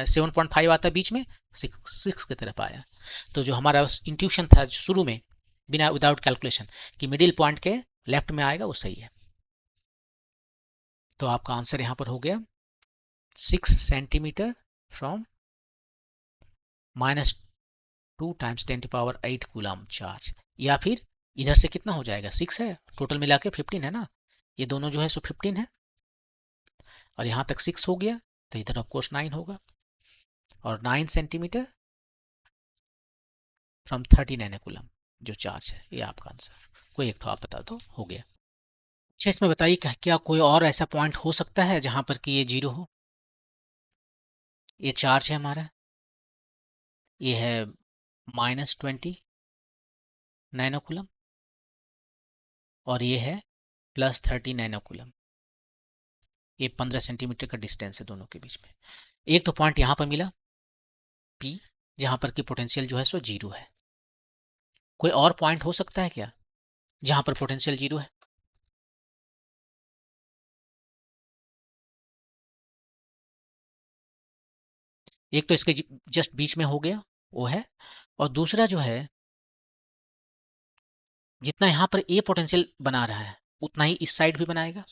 7.5 आता है बीच में, 6 की तरफ आया। तो जो हमारा इंट्यूशन था शुरू में बिना विदाउट कैलकुलेशन कि मिडिल पॉइंट के लेफ्ट में आएगा, वो सही है। तो आपका आंसर यहां पर हो गया 6 centimetre from -2 times 10⁸ coulomb charge, या फिर इधर से कितना हो जाएगा, 6 है, टोटल मिला के 15 है ना, ये दोनों जो है सो 15 है, और यहां तक 6 हो गया, तो इधर ऑफकोर्स 9 होगा, और 9 सेंटीमीटर फ्रॉम 30 नैनोकूलम जो चार्ज है, ये आपका आंसर। कोई एक तो आप बता दो, हो गया। अच्छा इसमें बताइए क्या कोई और ऐसा पॉइंट हो सकता है जहां पर कि ये 0 हो, ये चार्ज है हमारा, ये है -20 नैनोकूलम, और ये है +30 नैनोकूलम, ये 15 सेंटीमीटर का डिस्टेंस है दोनों के बीच में। एक तो पॉइंट यहां पर मिला P, जहां पर कि पोटेंशियल जो है सो 0 है। कोई और पॉइंट हो सकता है क्या जहां पर पोटेंशियल 0 है? एक तो इसके जस्ट बीच में हो गया वो है, और दूसरा जो है जितना यहां पर ए पोटेंशियल बना रहा है उतना ही इस साइड भी बनाएगा,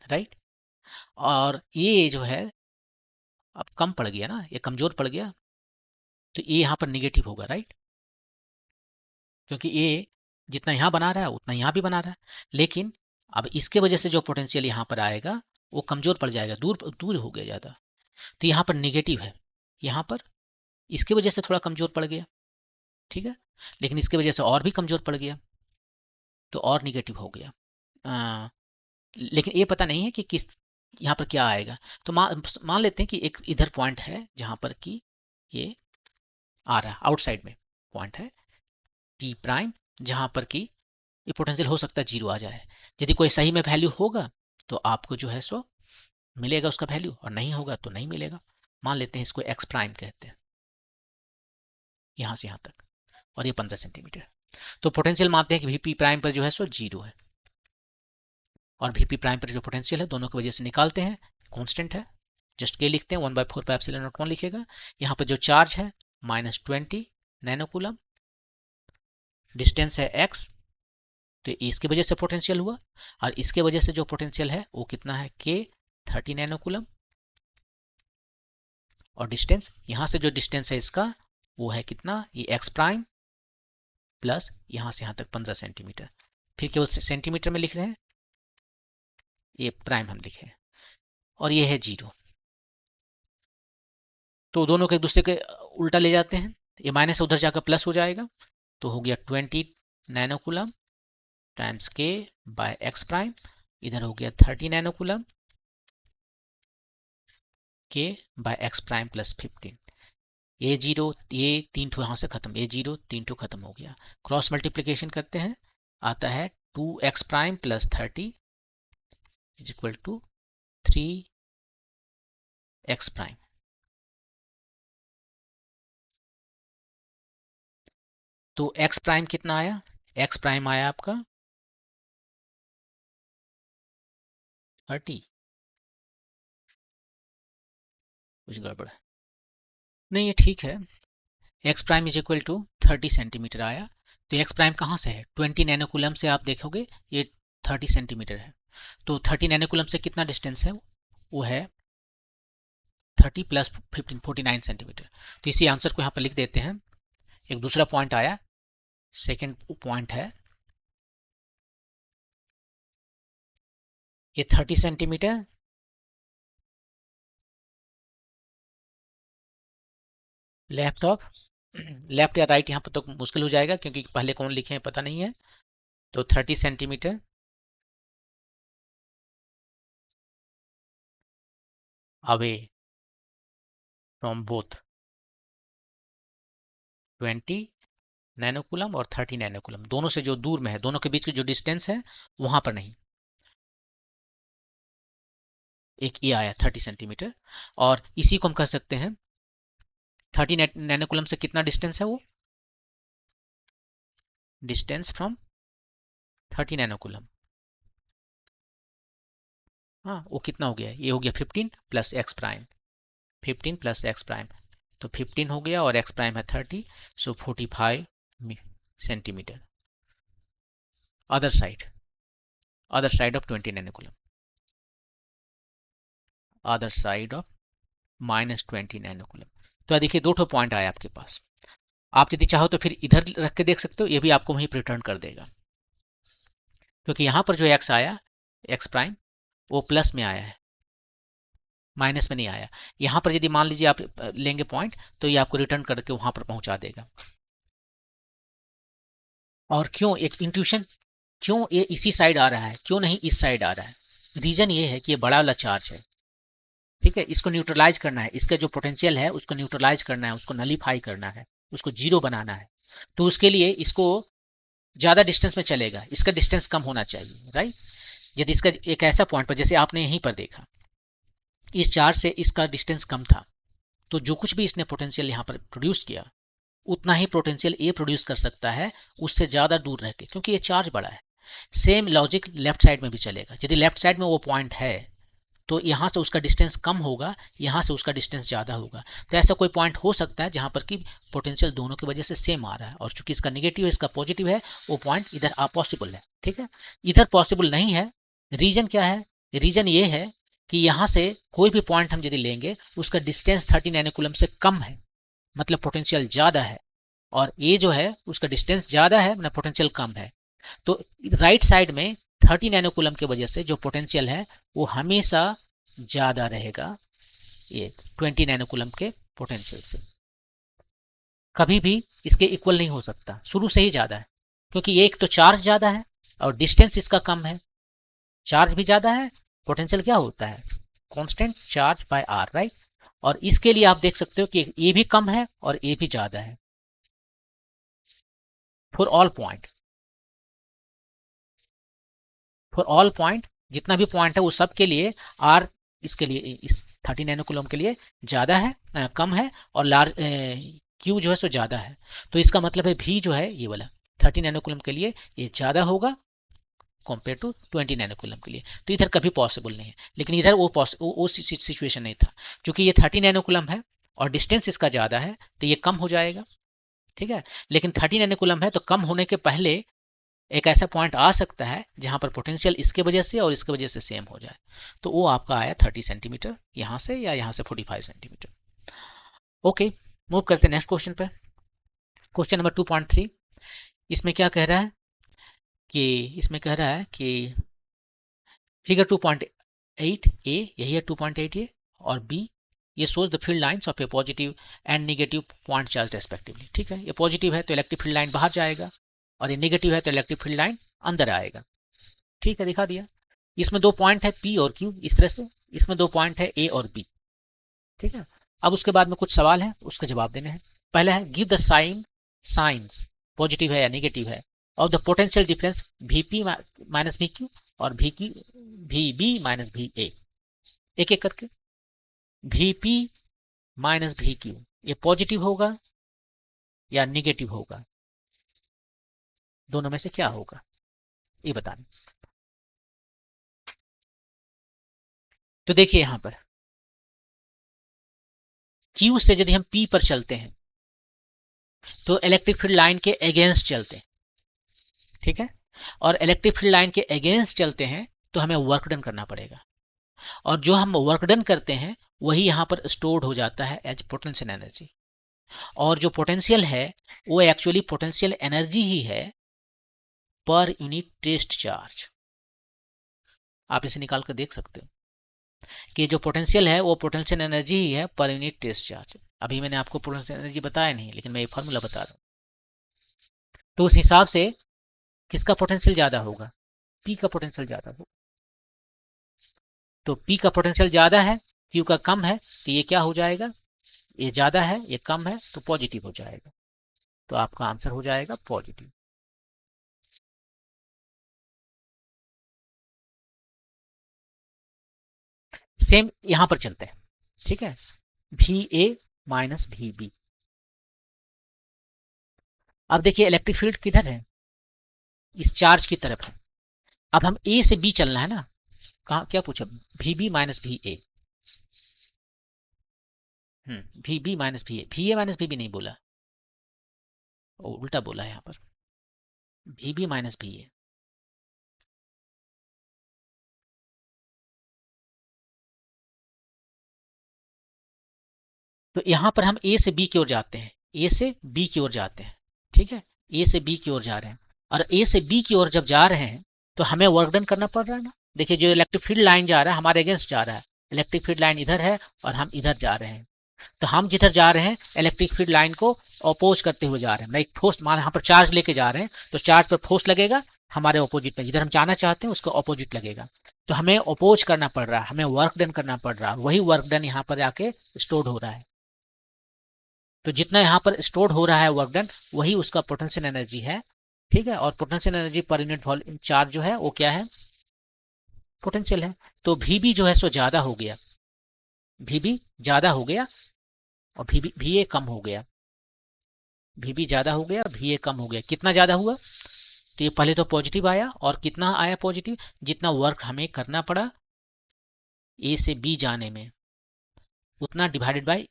राइट, और ये जो है अब कम पड़ गया ना, ये कमजोर पड़ गया, तो ये यहां पर निगेटिव होगा, राइट, क्योंकि ये जितना यहां बना रहा है उतना यहां भी बना रहा है, लेकिन अब इसके वजह से जो पोटेंशियल यहां पर आएगा वो कमजोर पड़ जाएगा, दूर दूर हो गया ज्यादा, तो यहाँ पर निगेटिव है, यहाँ पर इसकी वजह से थोड़ा कमजोर पड़ गया, ठीक है, लेकिन इसकी वजह से और भी कमजोर पड़ गया, तो और निगेटिव हो गया। लेकिन ये पता नहीं है कि किस यहाँ पर क्या आएगा, तो मान लेते हैं कि एक इधर पॉइंट है जहां पर कि ये आ रहा है, आउटसाइड में पॉइंट है पी प्राइम, जहां पर कि ये पोटेंशियल हो सकता है 0 आ जाए। यदि कोई सही में वैल्यू होगा तो आपको जो है सो मिलेगा उसका वैल्यू, और नहीं होगा तो नहीं मिलेगा। मान लेते हैं इसको एक्स प्राइम कहते हैं, यहाँ से यहाँ तक, और ये 15 सेंटीमीटर, तो पोटेंशियल मानते हैं कि वीपी प्राइम पर जो है सो 0 है, और वीपी प्राइम पर जो पोटेंशियल है दोनों की वजह से निकालते हैं, कांस्टेंट है, जस्ट के लिखते हैं, 1/4πε0 लिखेगा। यहाँ पर जो चार्ज है -20 नैनोकूलम, डिस्टेंस है x, तो इसकी वजह से पोटेंशियल हुआ, और इसके वजह से जो पोटेंशियल है वो कितना है k 30 नैनोकूलम, और डिस्टेंस यहाँ से जो डिस्टेंस है इसका वो है कितना, ये x प्राइम प्लस यहाँ से यहाँ तक 15 सेंटीमीटर, फिर केवल सेंटीमीटर में लिख रहे हैं, ये प्राइम हम लिखे हैं, और ये है 0, तो दोनों को एक दूसरे के उल्टा ले जाते हैं, ये माइनस उधर जाकर प्लस हो जाएगा, तो हो गया 20 नैनोकूलम टाइम्स के बाय एक्स प्राइम, इधर हो गया 30 नैनोकूलम के बाय एक्स प्राइम प्लस 15, ये 0, ये 3 ठो यहाँ से खत्म, ये 0 3 ठो खत्म हो गया, क्रॉस मल्टीप्लीकेशन करते हैं, आता है 2x prime plus 30 is equal to 3x prime. तो x प्राइम कितना आया, x प्राइम आया आपका 30, कुछ गड़बड़ है, नहीं ये ठीक है, x prime is equal to 30 centimeter आया, तो x प्राइम कहाँ से है, 20 नैनोकूलम से आप देखोगे ये 30 सेंटीमीटर है, तो 30 नैनोकूलम से कितना डिस्टेंस है, वो है 30 प्लस 15 49 सेंटीमीटर, तो इसी आंसर को यहाँ पर लिख देते हैं। एक दूसरा पॉइंट आया, सेकेंड पॉइंट है ये 30 सेंटीमीटर लेफ्ट ऑफ लेफ्ट या राइट यहाँ पर तो मुश्किल हो जाएगा क्योंकि पहले कौन लिखे हैं पता नहीं है। तो 30 सेंटीमीटर अवे फ्रॉम बोथ 20 नैनोकूलम और 30 नैनोकूलम, दोनों से जो दूर में है, दोनों के बीच की जो डिस्टेंस है वहां पर नहीं। एक ये आया 30 सेंटीमीटर, और इसी को हम कह सकते हैं 30 नैनोकूलम से कितना डिस्टेंस है वो, डिस्टेंस फ्रॉम 30 नैनोकूलम। हाँ वो कितना हो गया, ये हो गया 15 plus x prime, 15 plus x prime, तो 15 हो गया और एक्स प्राइम है 30, so 45 centimetre. Other side of 20 nanocoulomb, other side of -20 nanocoulomb. तो देखिए दो ठो पॉइंट आया आपके पास। आप यदि चाहो तो फिर इधर रख के देख सकते हो, ये भी आपको वहीं रिटर्न कर देगा, क्योंकि यहां पर जो एक्स आया, एक्स प्राइम, वो प्लस में आया है, माइनस में नहीं आया। यहां पर यदि मान लीजिए आप लेंगे पॉइंट, तो ये आपको रिटर्न करके वहां पर पहुंचा देगा। और क्यों एक इंट्यूशन, क्यों ये इसी साइड आ रहा है, क्यों नहीं इस साइड आ रहा है? रीजन ये है कि ये बड़ा वाला चार्ज है, ठीक है, इसको न्यूट्रलाइज करना है, इसका जो पोटेंशियल है उसको न्यूट्रलाइज करना है, उसको नलीफाई करना है, उसको जीरो बनाना है। तो उसके लिए इसको ज्यादा डिस्टेंस में चलेगा, इसका डिस्टेंस कम होना चाहिए, राइट। यदि इसका एक ऐसा पॉइंट पर, जैसे आपने यहीं पर देखा, इस चार्ज से इसका डिस्टेंस कम था, तो जो कुछ भी इसने पोटेंशियल यहाँ पर प्रोड्यूस किया, उतना ही पोटेंशियल ये प्रोड्यूस कर सकता है उससे ज्यादा दूर रह के, क्योंकि ये चार्ज बड़ा है। सेम लॉजिक लेफ्ट साइड में भी चलेगा। यदि लेफ्ट साइड में वो पॉइंट है तो यहाँ से उसका डिस्टेंस कम होगा, यहाँ से उसका डिस्टेंस ज़्यादा होगा। तो ऐसा कोई पॉइंट हो सकता है जहाँ पर कि पोटेंशियल दोनों की वजह से सेम आ रहा है, और चूंकि इसका निगेटिव है, इसका पॉजिटिव है, वो पॉइंट इधर पॉसिबल है, ठीक है। इधर पॉसिबल नहीं है। रीजन क्या है? रीजन ये है कि यहाँ से कोई भी पॉइंट हम यदि लेंगे, उसका डिस्टेंस 30 नैनोकूलम से कम है, मतलब पोटेंशियल ज़्यादा है, और ये जो है उसका डिस्टेंस ज़्यादा है, मतलब पोटेंशियल कम है। तो राइट साइड में 30 नैनोकूलम की वजह से जो पोटेंशियल है वो हमेशा ज्यादा रहेगा ये 20 नैनोकूलम के पोटेंशियल से। कभी भी इसके इक्वल नहीं हो सकता, शुरू से ही ज्यादा है, क्योंकि एक तो चार्ज ज्यादा है और डिस्टेंस इसका कम है। चार्ज भी ज्यादा है, पोटेंशियल क्या होता है, constant charge by r, right. और इसके लिए आप देख सकते हो कि ये भी कम है और ये भी ज्यादा है for all point. For all point, जितना भी पॉइंट है वो सब के लिए आर, इसके लिए इस 30 नैनोकूलम के लिए ज्यादा है, कम है, और लार्ज क्यू जो है सो ज्यादा है। तो इसका मतलब है भी जो है ये वाला 30 नैनोकूलम के लिए ये ज्यादा होगा कंपेयर टू 20 नैनोकूलम के लिए। तो इधर कभी पॉसिबल नहीं है, लेकिन इधर वो सिचुएशन नहीं था, क्योंकि ये 30 नैनोकूलम है और डिस्टेंस इसका ज्यादा है, तो ये कम हो जाएगा, ठीक है। लेकिन 30 नैनोकूलम है तो कम होने के पहले एक ऐसा पॉइंट आ सकता है जहां पर पोटेंशियल इसके वजह से और इसके वजह से सेम हो जाए, तो वो आपका आया 30 सेंटीमीटर यहां से, या यहां से 45 सेंटीमीटर। ओके, मूव करते हैं नेक्स्ट क्वेश्चन पे। Question number 2.3। इसमें क्या कह रहा है कि, इसमें कह रहा है कि फिगर 2.8 ए, यही है 2.8 ए, और बी, ये shows the field lines of A positive and negative point charge respectively, ठीक है। ये पॉजिटिव है तो इलेक्ट्रिक फील्ड लाइन बाहर जाएगा, और ये नेगेटिव है तो इलेक्ट्रिक फील्ड लाइन अंदर आएगा, ठीक है, दिखा दिया। इसमें दो पॉइंट है पी और क्यू, इस तरह से इसमें दो पॉइंट है ए और बी, ठीक है। अब उसके बाद में कुछ सवाल है, उसका जवाब देने हैं। पहला है गिव द साइंस, पॉजिटिव है या नेगेटिव है, of the potential difference Vp minus we Q और Vb माइनस वी ए। एक एक करके, Vp माइनस वी क्यू, ये पॉजिटिव होगा या निगेटिव होगा, दोनों में से क्या होगा ये बताना। तो देखिए यहां पर Q से यदि हम P पर चलते हैं तो इलेक्ट्रिक फील्ड लाइन के अगेंस्ट चलते हैं, ठीक है। और इलेक्ट्रिक फील्ड लाइन के अगेंस्ट चलते हैं तो हमें वर्क डन करना पड़ेगा, और जो हम वर्क डन करते हैं वही यहां पर स्टोर्ड हो जाता है एज पोटेंशियल एनर्जी। और जो पोटेंशियल है वो एक्चुअली पोटेंशियल एनर्जी ही है पर यूनिट टेस्ट चार्ज। आप इसे निकाल कर देख सकते हो कि जो पोटेंशियल है वो पोटेंशियल एनर्जी ही है पर यूनिट टेस्ट चार्ज। अभी मैंने आपको पोटेंशियल एनर्जी बताया नहीं, लेकिन मैं ये फार्मूला बता रहा हूँ। तो उस हिसाब से किसका पोटेंशियल ज़्यादा होगा? पी का पोटेंशियल ज़्यादा होगा। तो पी का पोटेंशियल ज़्यादा है, क्यू का कम है, तो ये क्या हो जाएगा? ये ज़्यादा है, ये कम है, तो पॉजिटिव हो जाएगा। तो आपका आंसर हो जाएगा पॉजिटिव। सेम यहां पर चलते हैं, ठीक है। V a minus v b. अब देखिए इलेक्ट्रिक फील्ड किधर है? इस चार्ज की तरफ है। अब हम ए से बी चलना है ना। कहा क्या पूछा? V b minus v a. V b minus v a minus v b नहीं बोला, उल्टा बोला है यहाँ पर, v b minus v a. तो यहां पर हम ए से बी की ओर जाते हैं, ए से बी की ओर जाते हैं, ठीक है। ए से बी की ओर जा रहे हैं, और ए से बी की ओर जब जा रहे हैं तो हमें वर्क डन करना पड़ रहा है ना। देखिए जो इलेक्ट्रिक फील्ड लाइन जा रहा है हमारे अगेंस्ट जा रहा है। इलेक्ट्रिक फील्ड लाइन इधर है और हम इधर जा रहे हैं। तो हम जिधर जा रहे हैं इलेक्ट्रिक फील्ड लाइन को अपोज करते हुए जा रहे हैं। एक फोर्स, मान यहाँ पर चार्ज लेके जा रहे हैं, तो चार्ज पर फोर्स लगेगा हमारे ऑपोजिट में, जिधर हम जाना चाहते हैं उसको ऑपोजिट लगेगा। तो हमें अपोज करना पड़ रहा है, हमें वर्क डन करना पड़ रहा है। वही वर्क डन यहाँ पर आके स्टोर हो रहा है। तो जितना यहाँ पर स्टोर हो रहा है वर्क डन, वही उसका पोटेंशियल एनर्जी है, ठीक है। और potential energy per unit volume charge जो है वो क्या है? पोटेंशियल है। तो वी बी जो है सो ज्यादा हो गया, वी बी ज्यादा हो गया, और वी ए कम हो गया। वी बी ज्यादा हो गया, वी ए कम हो गया। कितना ज्यादा हुआ? तो ये पहले तो पॉजिटिव आया, और कितना आया पॉजिटिव? जितना वर्क हमें करना पड़ा ए से बी जाने में, उतना डिवाइडेड बाय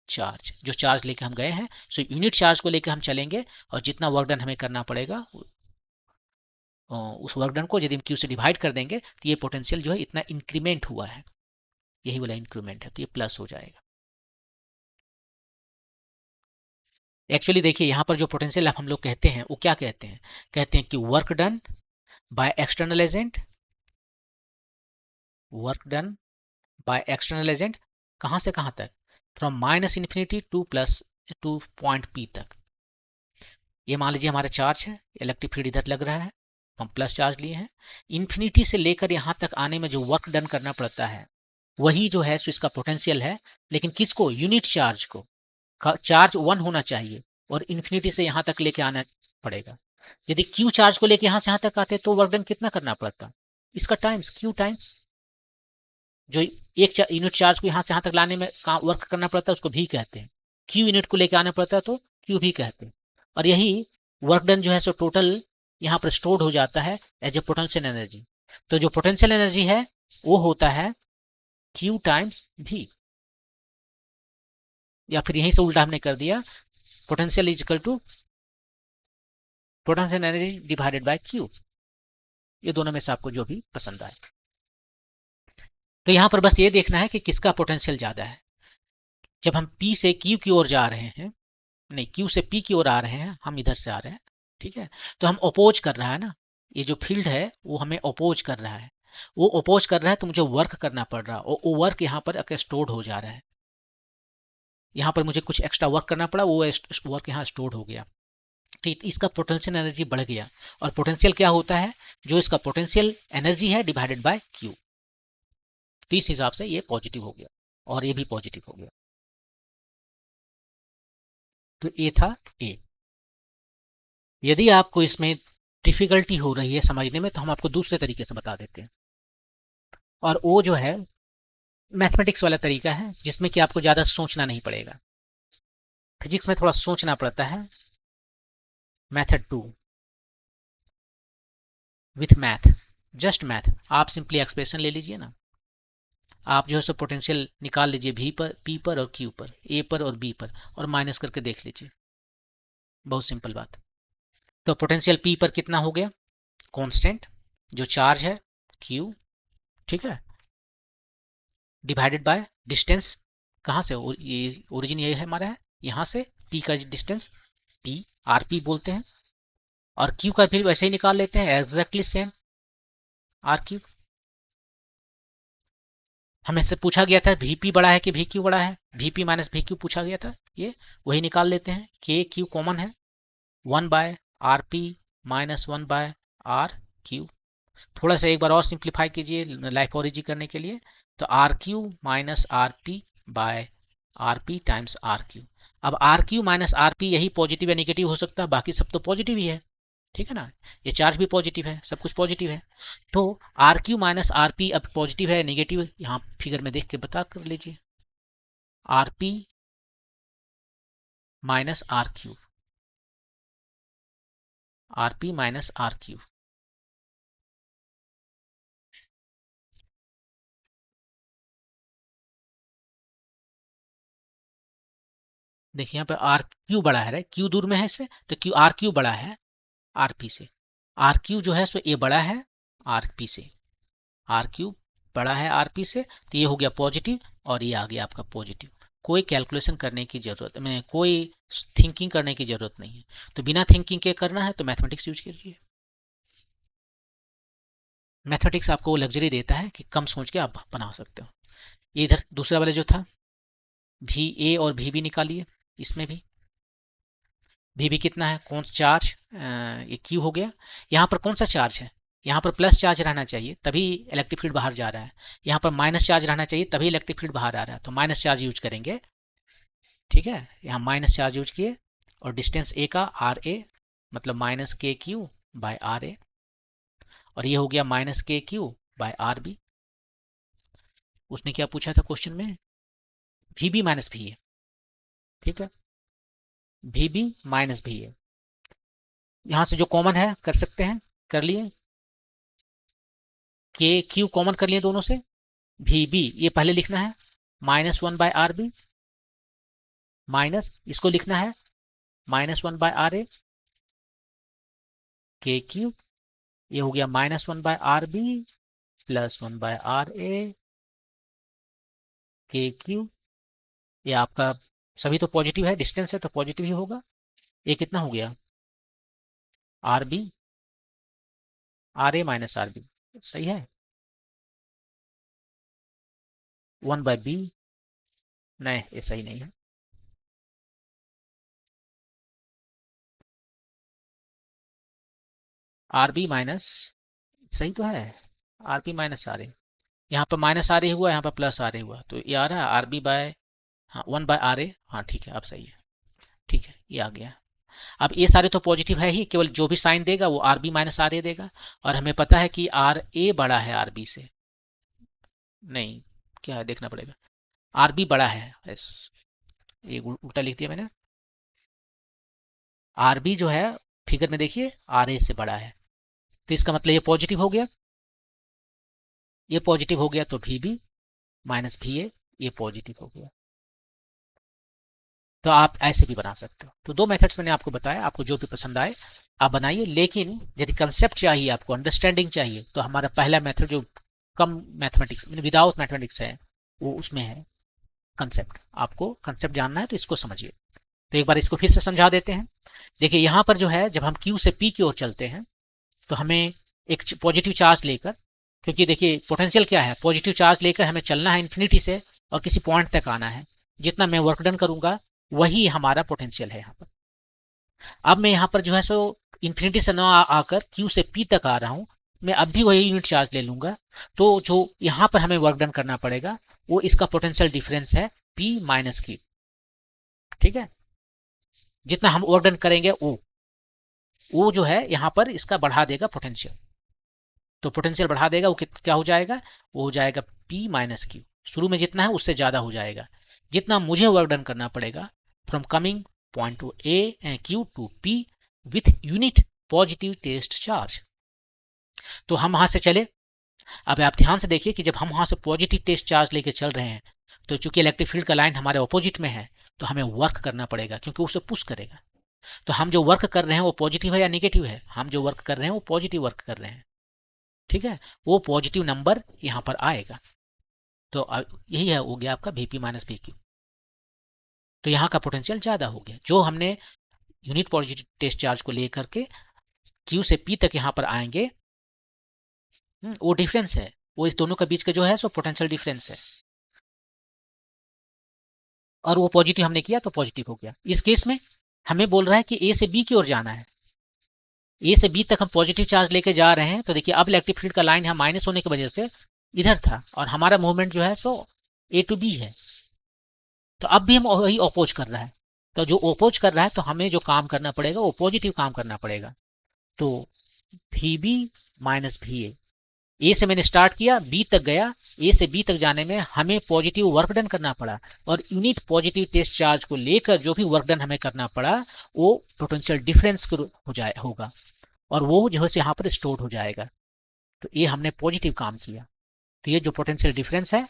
चार्ज, जो चार्ज लेके हम गए हैं। सो यूनिट चार्ज को लेके हम चलेंगे, और जितना वर्क डन हमें करना पड़ेगा उस वर्क डन को यदि हम क्यू से डिवाइड कर देंगे, तो ये पोटेंशियल जो है इतना इंक्रीमेंट हुआ है, यही वाला इंक्रीमेंट है, तो ये प्लस हो जाएगा। एक्चुअली देखिए यहाँ पर जो पोटेंशियल हम लोग कहते हैं वो क्या कहते हैं? कहते हैं कि work done by external agent, work done by external agent, कहाँ से कहाँ तक? From minus infinity two plus two point P तक। ये मान लीजिए हमारा चार्ज है, इलेक्ट्रिक फील्ड इधर लग रहा है, हम प्लस चार्ज लिए हैं। इन्फिनिटी से लेकर यहाँ तक आने में जो वर्क डन करना पड़ता है, वही जो है सो इसका पोटेंशियल है। लेकिन किसको? यूनिट चार्ज को। चार्ज 1 होना चाहिए, और इन्फिनिटी से यहाँ तक लेके आना पड़ेगा। यदि क्यू चार्ज को लेके यहाँ से यहाँ तक आते तो वर्क डन कितना करना पड़ता? इसका टाइम्स क्यू टाइम्स, जो एक यूनिट चार्ज को यहाँ से यहाँ तक लाने में वर्क करना पड़ता है उसको भी कहते हैं। क्यू यूनिट को लेके आना पड़ता है तो क्यू भी कहते हैं। और यही वर्क डन जो है सो टोटल यहाँ पर स्टोर्ड हो जाता है एज ए पोटेंशियल एनर्जी। तो जो पोटेंशियल एनर्जी है वो होता है क्यू टाइम्स भी, या फिर यहीं से उल्टा हमने कर दिया, potential is equal to potential energy divided by q. ये दोनों में से आपको जो भी पसंद आए। तो यहां पर बस ये देखना है कि किसका पोटेंशियल ज्यादा है। जब हम P से Q की ओर जा रहे हैं, नहीं Q से P की ओर आ रहे हैं, हम इधर से आ रहे हैं, ठीक है। तो हम अपोज कर रहा है ना, ये जो फील्ड है वो हमें अपोज कर रहा है। वो अपोज कर रहा है तो मुझे वर्क करना पड़ रहा है, और वो वर्क यहाँ पर आके स्टोर्ड हो जा रहा है। यहाँ पर मुझे कुछ एक्स्ट्रा वर्क करना पड़ा, वो वर्क यहाँ स्टोर्ड हो गया, ठीक। इसका पोटेंशियल एनर्जी बढ़ गया। और पोटेंशियल क्या होता है? जो इसका पोटेंशियल एनर्जी है डिवाइडेड बाय क्यू। तो इस हिसाब से ये पॉजिटिव हो गया, और ये भी पॉजिटिव हो गया। तो ये था ए। यदि आपको इसमें डिफिकल्टी हो रही है समझने में, तो हम आपको दूसरे तरीके से बता देते हैं। और वो जो है मैथमेटिक्स वाला तरीका है, जिसमें कि आपको ज़्यादा सोचना नहीं पड़ेगा। फिजिक्स में थोड़ा सोचना पड़ता है। Method 2 with math, just math. आप सिंपली एक्सप्रेशन ले लीजिए ना, आप जो है सो पोटेंशियल निकाल लीजिए भी पर, पी पर और क्यू पर, ए पर और बी पर, और माइनस करके देख लीजिए। बहुत सिंपल बात। तो पोटेंशियल पी पर कितना हो गया? कांस्टेंट, जो चार्ज है क्यू, ठीक है, डिवाइडेड बाय डिस्टेंस। कहाँ से? ये ओरिजिन ये है हमारा है, यहाँ से पी का डिस्टेंस, पी आर पी बोलते हैं। और क्यू का फिर वैसे ही निकाल लेते हैं, एग्जैक्टली सेम, आर क्यू। हमें से पूछा गया था Vp बड़ा है कि Vq बड़ा है, Vp माइनस Vq पूछा गया था, ये वही निकाल लेते हैं। के क्यू कॉमन है, 1/Rp माइनस 1/Rq। थोड़ा सा एक बार और सिंप्लीफाई कीजिए लाइफ और इजी करने के लिए, तो RQ minus RP by RP times RQ। अब RQ माइनस RP यही पॉजिटिव या निगेटिव हो सकता है, बाकी सब तो पॉजिटिव ही है, ठीक है ना, ये चार्ज भी पॉजिटिव है, सब कुछ पॉजिटिव है। तो r q minus r p अब पॉजिटिव है नेगेटिव, यहाँ फिगर में देख के बता कर लीजिए। R p minus r q, r p minus r q. देखिए यहाँ पे आर क्यू बड़ा है, क्यू दूर में है इससे, तो क्यू आर क्यू बड़ा है आर पी से। आर क्यू जो है सो ये बड़ा है आर पी से, आर क्यू बड़ा है आर पी से, तो ये हो गया पॉजिटिव और ये आ गया आपका पॉजिटिव। कोई कैलकुलेशन करने की जरूरत में, कोई थिंकिंग करने की जरूरत नहीं है। तो बिना थिंकिंग के करना है तो मैथमेटिक्स यूज कीजिए। मैथमेटिक्स आपको वो लग्जरी देता है कि कम सोच के आप बना सकते हो। ये इधर दूसरा वाले जो था भी ए और भी निकालिए, इसमें भी कितना है, कौन चार्ज, ये क्यू हो गया। यहाँ पर कौन सा चार्ज है, यहाँ पर प्लस चार्ज रहना चाहिए तभी इलेक्ट्रिक फील्ड बाहर जा रहा है, यहाँ पर माइनस चार्ज रहना चाहिए तभी इलेक्ट्रिक फील्ड बाहर आ रहा है, तो माइनस चार्ज यूज करेंगे, ठीक है। यहाँ माइनस चार्ज यूज किए और डिस्टेंस ए का आर ए मतलब माइनस के क्यू बाय आर ए, और ये हो गया माइनस के क्यू बाय आर बी। उसने क्या पूछा था क्वेश्चन में, वी बी माइनस भी है, ठीक है, वी बी माइनस भी है। यहां से जो कॉमन है कर सकते हैं, कर लिए, के क्यू कॉमन कर लिए दोनों से, वी बी ये पहले लिखना है -1/RB माइनस इसको लिखना है -1/RA, के क्यू ये हो गया -1/RB प्लस 1/RA, के क्यू ये आपका सभी तो पॉजिटिव है, डिस्टेंस है तो पॉजिटिव ही होगा। ये कितना हो गया, RB RA माइनस RB, सही है। 1/B नहीं, ये सही नहीं है। RB माइनस, सही तो है, RB माइनस RA, यहाँ पर माइनस RA हुआ, यहाँ पर प्लस RA हुआ, तो ये आ रहा है RB बाय, हाँ 1/RA, हाँ ठीक है अब सही है, ठीक है ये आ गया। अब ये सारे तो पॉजिटिव है ही, केवल जो भी साइन देगा वो R B minus R A देगा, और हमें पता है कि आर ए बड़ा है आर बी से, नहीं क्या है देखना पड़ेगा, आर बी बड़ा है, यस ये उल्टा लिख दिया मैंने, आर बी जो है फिगर में देखिए आर ए से बड़ा है, तो इसका मतलब ये पॉजिटिव हो गया, ये पॉजिटिव हो गया, तो v b minus v a ये पॉजिटिव हो गया। तो आप ऐसे भी बना सकते हो। तो दो मेथड्स मैंने आपको बताया, आपको जो भी पसंद आए आप बनाइए, लेकिन यदि कंसेप्ट चाहिए आपको, अंडरस्टैंडिंग चाहिए, तो हमारा पहला मेथड जो कम मैथमेटिक्स विदाउट मैथमेटिक्स है वो उसमें है कंसेप्ट। आपको कंसेप्ट जानना है तो इसको समझिए। तो एक बार इसको फिर से समझा देते हैं। देखिए यहाँ पर जो है जब हम Q से P की ओर चलते हैं तो हमें एक पॉजिटिव चार्ज लेकर, क्योंकि देखिए पोटेंशियल क्या है, पॉजिटिव चार्ज लेकर हमें चलना है इन्फिनिटी से और किसी पॉइंट तक आना है, जितना मैं वर्क डन करूंगा वही हमारा पोटेंशियल है यहाँ पर। अब मैं यहाँ पर जो है सो इन्फिनिटी से ना आकर Q से P तक आ रहा हूँ, मैं अब भी वही यूनिट चार्ज ले लूंगा, तो जो यहाँ पर हमें वर्क डन करना पड़ेगा वो इसका पोटेंशियल डिफरेंस है P माइनस Q, ठीक है। जितना हम वर्क डन करेंगे वो जो है यहाँ पर इसका बढ़ा देगा पोटेंशियल, तो पोटेंशियल बढ़ा देगा, वो क्या हो जाएगा, वो हो जाएगा P माइनस Q, शुरू में जितना है उससे ज्यादा हो जाएगा, जितना मुझे वर्क डन करना पड़ेगा from coming point to a Q to P with unit positive test charge. तो हम वहां से चले, अब आप ध्यान से देखिए कि जब हम वहां से पॉजिटिव टेस्ट चार्ज लेके चल रहे हैं, तो चूंकि इलेक्ट्रिक फील्ड का लाइन हमारे ऑपोजिट में है, तो हमें वर्क करना पड़ेगा क्योंकि उसे पुश करेगा। तो हम जो वर्क कर रहे हैं वो पॉजिटिव है या निगेटिव है, हम जो वर्क कर रहे हैं वो पॉजिटिव वर्क कर रहे हैं, ठीक है, वो पॉजिटिव नंबर यहाँ पर आएगा। तो यही है, हो गया आपका Vp माइनस Vq। तो यहाँ का पोटेंशियल ज्यादा हो गया, जो हमने यूनिट पॉजिटिव टेस्ट चार्ज को लेकर के Q से P तक यहाँ पर आएंगे, वो डिफरेंस है, वो इस दोनों के बीच का जो है सो पोटेंशियल डिफरेंस है, और वो पॉजिटिव हमने किया तो पॉजिटिव हो गया। इस केस में हमें बोल रहा है कि ए से बी की ओर जाना है, ए से बी तक हम पॉजिटिव चार्ज लेके जा रहे हैं। तो देखिए अब इलेक्ट्रिक फील्ड का लाइन यहाँ माइनस होने की वजह से इधर था, और हमारा मूवमेंट जो है सो ए टू बी है। तो अब भी हम वही अपोज कर रहा है, तो जो अपोज कर रहा है तो हमें जो काम करना पड़ेगा वो पॉजिटिव काम करना पड़ेगा। तो v b minus v a से मैंने स्टार्ट किया, बी तक गया, ए से बी तक जाने में हमें पॉजिटिव वर्क डन करना पड़ा, और यूनिट पॉजिटिव टेस्ट चार्ज को लेकर जो भी वर्क डन हमें करना पड़ा वो पोटेंशियल डिफरेंस होगा, और वो जो है यहाँ पर स्टोर हो जाएगा। तो ये हमने पॉजिटिव काम किया। तो ये जो पोटेंशियल डिफरेंस है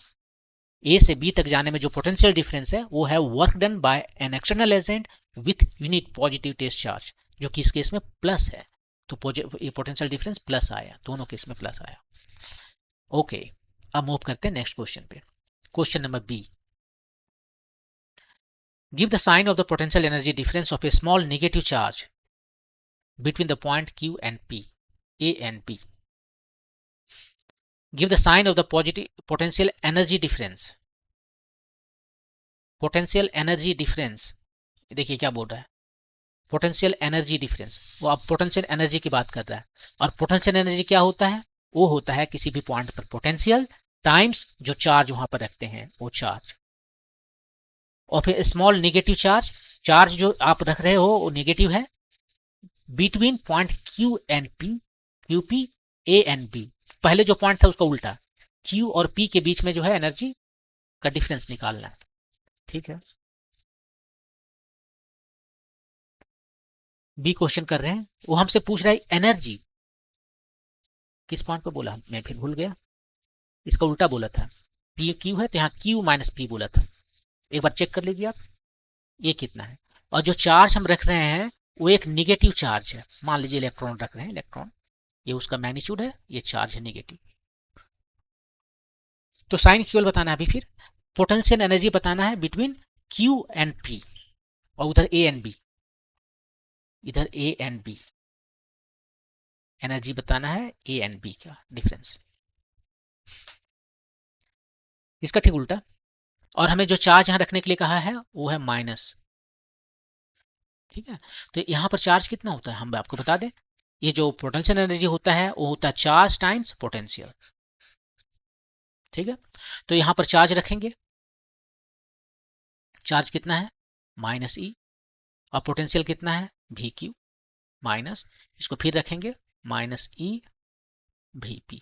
ए से बी तक जाने में, जो पोटेंशियल डिफरेंस है वो है work done by an external agent with unit positive test charge, जो कि इस केस में प्लस है। तो ये पोटेंशियल डिफरेंस प्लस आया, दोनों केस में प्लस आया। ओके, अब मूव करते हैं नेक्स्ट क्वेश्चन पे। Question number b, give the sign of the potential energy difference of a small negative charge between the point Q and P, A and B. Give the sign of the positive potential energy difference. Potential energy difference, देखिए क्या बोल रहा है, potential energy difference. वो अब potential energy की बात कर रहा है, और पोटेंशियल एनर्जी क्या होता है, वो होता है किसी भी पॉइंट पर पोटेंशियल टाइम्स जो चार्ज वहां पर रखते हैं वो चार्ज, और फिर स्मॉल नेगेटिव चार्ज, चार्ज जो आप रख रहे हो वो नेगेटिव है, between point q and p, q p a and b. पहले जो पॉइंट था उसका उल्टा, क्यू और पी के बीच में जो है एनर्जी का डिफरेंस निकालना है। ठीक है, बी क्वेश्चन कर रहे हैं, वो हमसे पूछ रहा है एनर्जी किस पॉइंट पर बोला, मैं फिर भूल गया, इसका उल्टा बोला था, पी क्यू है तो यहाँ क्यू माइनस पी बोला था। एक बार चेक कर लीजिए आप, ये कितना है, और जो चार्ज हम रख रहे हैं वो एक निगेटिव चार्ज है, मान लीजिए इलेक्ट्रॉन रख रहे हैं, इलेक्ट्रॉन, ये उसका मैग्नीट्यूड है, ये चार्ज है निगेटिव। तो साइन केवल बताना है, अभी फिर पोटेंशियल एनर्जी बताना है बिटवीन क्यू एंड पी, और उधर ए एंड बी, इधर ए एंड बी, एनर्जी बताना है ए एंड बी का डिफरेंस, इसका ठीक उल्टा। और हमें जो चार्ज यहां रखने के लिए कहा है वो है माइनस। ठीक है, तो यहां पर चार्ज कितना होता है हम आपको बता दें, ये जो पोटेंशियल एनर्जी होता है वो होता है चार्ज टाइम्स पोटेंशियल। ठीक है, तो यहां पर चार्ज रखेंगे, चार्ज कितना है माइनस ई, और पोटेंशियल कितना है वी क्यू माइनस, इसको फिर रखेंगे माइनस ई वी पी।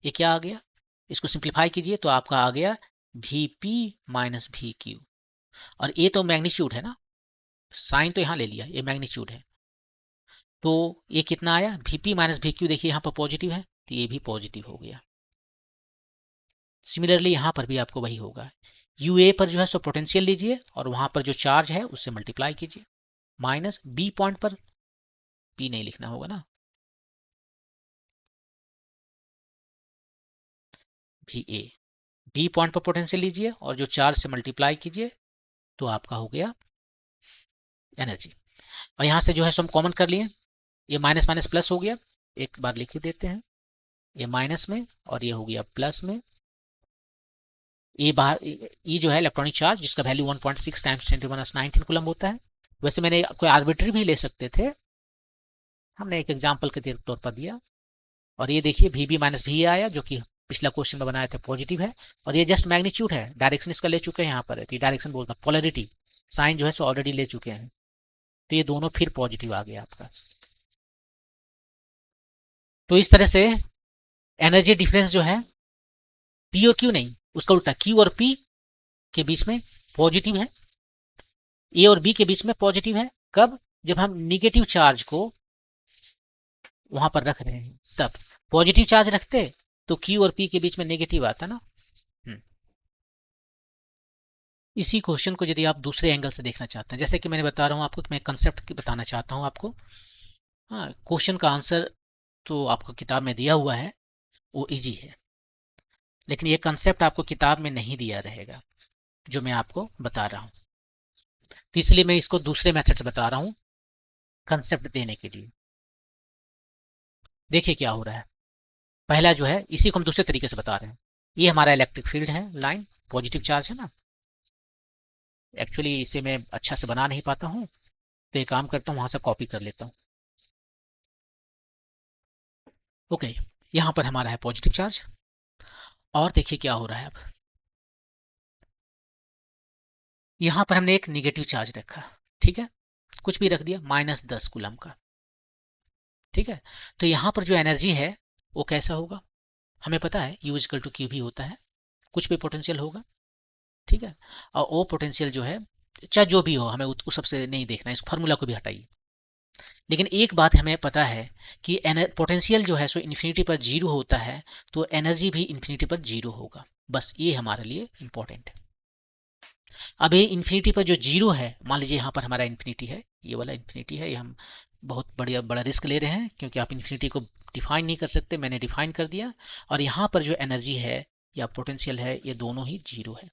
ये क्या आ गया, इसको सिंप्लीफाई कीजिए तो आपका आ गया V P minus we Q, और ये तो मैग्नीट्यूड है ना, साइन तो यहां ले लिया, ये मैग्नीट्यूड है, तो ये कितना आया Vp माइनस वी क्यू, देखिए यहाँ पर पॉजिटिव है तो ये भी पॉजिटिव हो गया। सिमिलरली यहाँ पर भी आपको वही होगा, यू ए पर जो है सो पोटेंशियल लीजिए और वहाँ पर जो चार्ज है उससे मल्टीप्लाई कीजिए, माइनस बी पॉइंट पर, पी नहीं लिखना होगा ना, वी ए, बी पॉइंट पर पोटेंशियल लीजिए और जो चार्ज से मल्टीप्लाई कीजिए, तो आपका हो गया एनर्जी। और यहाँ से जो है सो हम कॉमन कर लिए, ये माइनस माइनस प्लस हो गया, एक बार लिख देते हैं, ये माइनस में और ये हो गया प्लस में, ये बाहर, ये जो है इलेक्ट्रॉनिक चार्ज जिसका वैल्यू 1.6 टाइम्स 10⁻19 कूलम होता है। वैसे मैंने कोई आर्बिट्री भी ले सकते थे, हमने एक एग्जांपल के तौर पर दिया। और ये देखिए वी बी माइनस वी आया जो कि पिछला क्वेश्चन में बनाया था पॉजिटिव है, और ये जस्ट मैग्नीट्यूड है, डायरेक्शन इसका ले चुके हैं यहाँ पर, डायरेक्शन बोलता पोलरिटी, साइन जो है सो ऑलरेडी ले चुके हैं, तो ये दोनों फिर पॉजिटिव आ गया आपका। तो इस तरह से एनर्जी डिफरेंस जो है पी और क्यू नहीं, उसका उल्टा क्यू और पी के बीच में पॉजिटिव है, ए और बी के बीच में पॉजिटिव है, कब, जब हम निगेटिव चार्ज को वहां पर रख रहे हैं तब। पॉजिटिव चार्ज रखते तो क्यू और पी के बीच में नेगेटिव आता ना। इसी क्वेश्चन को यदि आप दूसरे एंगल से देखना चाहते हैं, जैसे कि मैंने बता रहा हूं आपको कि मैं कंसेप्ट बताना चाहता हूं आपको, हाँ क्वेश्चन का आंसर तो आपको किताब में दिया हुआ है वो इजी है, लेकिन ये कंसेप्ट आपको किताब में नहीं दिया रहेगा जो मैं आपको बता रहा हूं, तो इसलिए मैं इसको दूसरे मेथड से बता रहा हूं कंसेप्ट देने के लिए। देखिए क्या हो रहा है, पहला जो है इसी को हम दूसरे तरीके से बता रहे हैं। ये हमारा इलेक्ट्रिक फील्ड है, लाइन पॉजिटिव चार्ज है ना। एक्चुअली इसे मैं अच्छा से बना नहीं पाता हूँ, तो एक काम करता हूँ, वहां से कॉपी कर लेता हूँ। ओके, यहाँ पर हमारा है पॉजिटिव चार्ज। और देखिए क्या हो रहा है अब। यहाँ पर हमने एक निगेटिव चार्ज रखा, ठीक है, कुछ भी रख दिया, -10 कूलम का, ठीक है। तो यहाँ पर जो एनर्जी है वो कैसा होगा, हमें पता है U इक्वल टू क्यू भी होता है, कुछ भी पोटेंशियल होगा, ठीक है। और वो पोटेंशियल जो है, चाहे जो भी हो, हमें उस सबसे नहीं देखना है, इस फार्मूला को भी हटाइए। लेकिन एक बात हमें पता है कि पोटेंशियल जो है सो इन्फिनिटी पर जीरो होता है, तो एनर्जी भी इन्फिनिटी पर जीरो होगा। बस ये हमारे लिए इंपॉर्टेंट है। अब ये इन्फिनिटी पर जो जीरो है, मान लीजिए यहाँ पर हमारा इन्फिनिटी है, ये वाला इन्फिनिटी है, ये हम बहुत बड़ा रिस्क ले रहे हैं, क्योंकि आप इन्फिनिटी को डिफाइन नहीं कर सकते, मैंने डिफाइन कर दिया। और यहाँ पर जो एनर्जी है या पोटेंशियल है, ये दोनों ही जीरो है।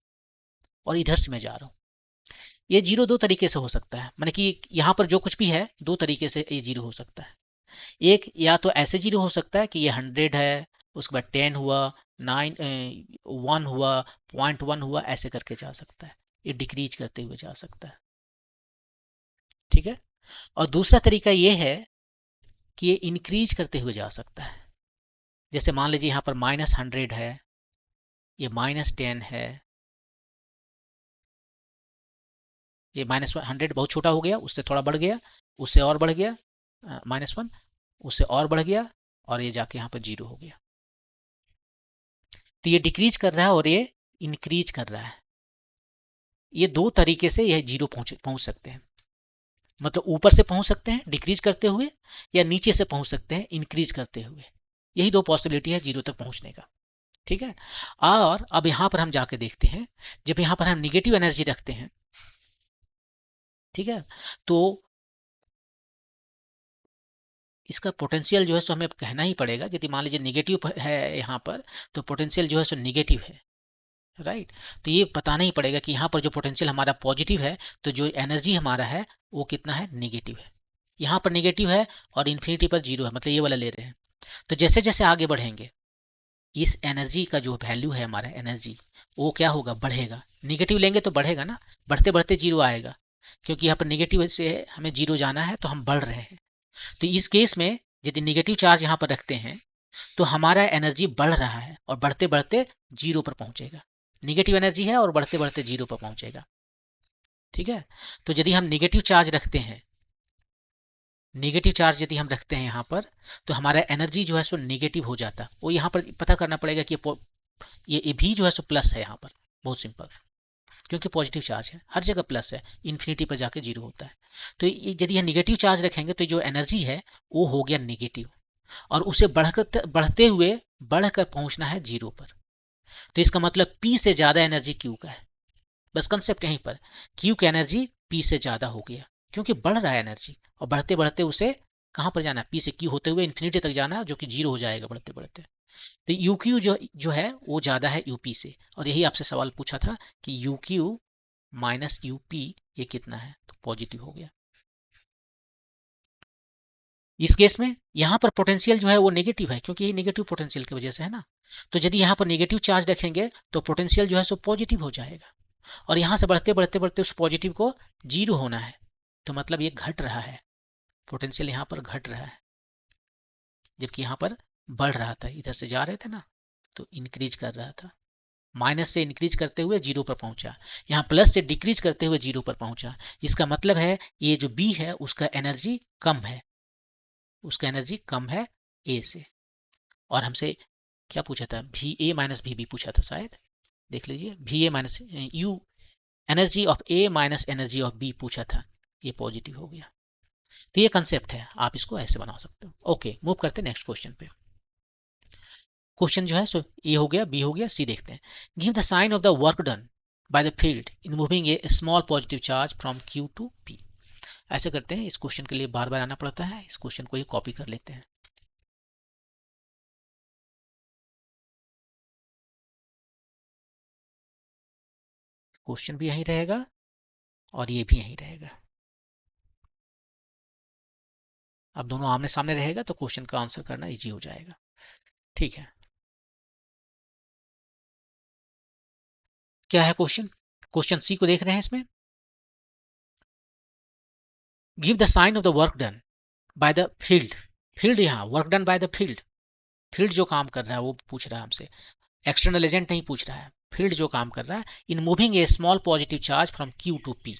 और इधर से मैं जा रहा हूँ, ये जीरो दो तरीके से हो सकता है, माने कि यहाँ पर जो कुछ भी है दो तरीके से ये जीरो हो सकता है। एक या तो ऐसे जीरो हो सकता है कि ये 100 है, उसके बाद 10 हुआ, 1 हुआ, 0.1 हुआ, ऐसे करके जा सकता है, ये डिक्रीज करते हुए जा सकता है, ठीक है। और दूसरा तरीका ये है कि ये इंक्रीज करते हुए जा सकता है। जैसे मान लीजिए यहाँ पर -100 है, ये -10 है, ये -100 बहुत छोटा हो गया, उससे थोड़ा बढ़ गया, उससे और बढ़ गया, -1, उससे और बढ़ गया, और ये जाके यहाँ पर जीरो हो गया। तो ये डिक्रीज कर रहा है और ये इंक्रीज कर रहा है। ये दो तरीके से यह जीरो पहुंच सकते हैं, मतलब ऊपर से पहुंच सकते हैं डिक्रीज करते हुए, या नीचे से पहुंच सकते हैं इंक्रीज करते हुए। यही दो पॉसिबिलिटी है जीरो तक पहुंचने का, ठीक है। और अब यहां पर हम जाके देखते हैं, जब यहां पर हम निगेटिव एनर्जी रखते हैं, ठीक है, तो इसका पोटेंशियल जो है सो हमें कहना ही पड़ेगा। यदि मान लीजिए निगेटिव है यहाँ पर, तो पोटेंशियल जो है सो निगेटिव है, राइट। तो ये बताना ही पड़ेगा कि यहाँ पर जो पोटेंशियल हमारा पॉजिटिव है, तो जो एनर्जी हमारा है वो कितना है, निगेटिव है। यहाँ पर निगेटिव है और इन्फिनिटी पर जीरो है, मतलब ये वाला ले रहे हैं। तो जैसे जैसे आगे बढ़ेंगे, इस एनर्जी का जो वैल्यू है हमारा एनर्जी, वो क्या होगा, बढ़ेगा। निगेटिव लेंगे तो बढ़ेगा ना, बढ़ते बढ़ते जीरो आएगा, क्योंकि यहाँ पर निगेटिव से हमें जीरो जाना है, तो हम बढ़ रहे हैं। तो इस केस में यदि निगेटिव चार्ज यहाँ पर रखते हैं, तो हमारा एनर्जी बढ़ रहा है और बढ़ते बढ़ते जीरो पर पहुंचेगा। निगेटिव एनर्जी है और बढ़ते बढ़ते जीरो पर पहुंचेगा, ठीक है। तो यदि हम निगेटिव चार्ज रखते हैं, निगेटिव चार्ज यदि हम रखते हैं यहाँ पर, तो हमारा एनर्जी जो है सो निगेटिव हो जाता। वो यहाँ पर पता करना पड़ेगा कि ये भी जो है सो प्लस है यहाँ पर, बहुत सिंपल, क्योंकि पॉजिटिव चार्ज है, हर जगह प्लस है, इन्फिनिटी पर जाके जीरो होता है। तो यदि हम निगेटिव चार्ज रखेंगे, तो जो एनर्जी है वो हो गया निगेटिव, और उसे बढ़ते हुए बढ़कर पहुंचना है जीरो पर। तो इसका मतलब P से ज्यादा एनर्जी Q का है। बस कंसेप्ट यहीं पर, Q की एनर्जी P से ज्यादा हो गया, क्योंकि बढ़ रहा है एनर्जी, और बढ़ते बढ़ते उसे कहां पर जाना है, P से Q होते हुए इन्फिनिटी तक जाना है, जो कि जीरो हो जाएगा बढ़ते बढ़ते। तो UQ जो है वो ज्यादा है UP से, और यही आपसे सवाल पूछा था कि UQ माइनस UP ये कितना है, तो पॉजिटिव हो गया। इस केस में यहाँ पर पोटेंशियल जो है वो नेगेटिव है, क्योंकि ये नेगेटिव पोटेंशियल की वजह से है ना। तो यदि यहाँ पर नेगेटिव चार्ज रखेंगे, तो पोटेंशियल जो है सो पॉजिटिव हो जाएगा, और यहाँ से बढ़ते बढ़ते बढ़ते उस पॉजिटिव को जीरो होना है, तो मतलब ये घट रहा है, पोटेंशियल यहाँ पर घट रहा है, जबकि यहाँ पर बढ़ रहा था, इधर से जा रहे थे ना, तो इंक्रीज कर रहा था। माइनस से इंक्रीज करते हुए जीरो पर पहुंचा, यहाँ प्लस से डिक्रीज करते हुए जीरो पर पहुंचा। इसका मतलब है ये जो बी है उसका एनर्जी कम है, उसका एनर्जी कम है ए से। और हमसे क्या पूछा था, भी ए माइनस भी बी पूछा था शायद, देख लीजिए, भी A minus U, energy of A minus energy of B पूछा था, ये पॉजिटिव हो गया। तो ये कंसेप्ट है, आप इसको ऐसे बना सकते हो। ओके, मूव करते हैं नेक्स्ट क्वेश्चन पे। क्वेश्चन जो है सो ए हो गया, बी हो गया, सी देखते हैं। Give the sign of the work done by the field in moving a small positive charge from Q to P. ऐसे करते हैं, इस क्वेश्चन के लिए बार बार आना पड़ता है, इस क्वेश्चन को ही कॉपी कर लेते हैं। क्वेश्चन भी यहीं रहेगा और ये भी यहीं रहेगा। अब दोनों आमने सामने रहेगा तो क्वेश्चन का आंसर करना इजी हो जाएगा। ठीक है, क्या है क्वेश्चन? क्वेश्चन सी को देख रहे हैं इसमें। Give the sign of the work done by the field. Field यहाँ work done by the field, field जो काम कर रहा है वो पूछ रहा है हमसे, एक्सटर्नल एजेंट नहीं पूछ रहा है, फील्ड जो काम कर रहा है। In moving a small positive charge from Q to p,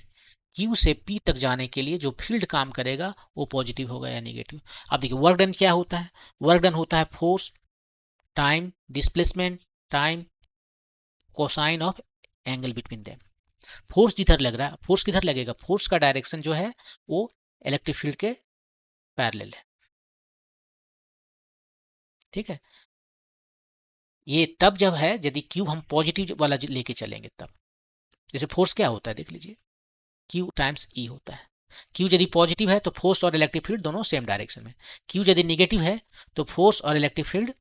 q से पी तक जाने के लिए जो फील्ड काम करेगा वो पॉजिटिव होगा या नेगेटिव। अब देखिए वर्क डन क्या होता है, वर्क डन होता है force time displacement time cosine of angle between them. Force जिधर लग रहा है, फोर्स किधर लगेगा, फोर्स का डायरेक्शन जो है वो इलेक्ट्रिक फील्ड के पैरेलल है, ठीक है। ये तब जब है यदि क्यू हम पॉजिटिव वाला लेके चलेंगे तब। जैसे फोर्स क्या होता है देख लीजिए, क्यू टाइम्स ई होता है। क्यू यदि पॉजिटिव है तो फोर्स और इलेक्ट्रिक फील्ड दोनों सेम डायरेक्शन में, क्यू यदि निगेटिव है तो फोर्स और इलेक्ट्रिक फील्ड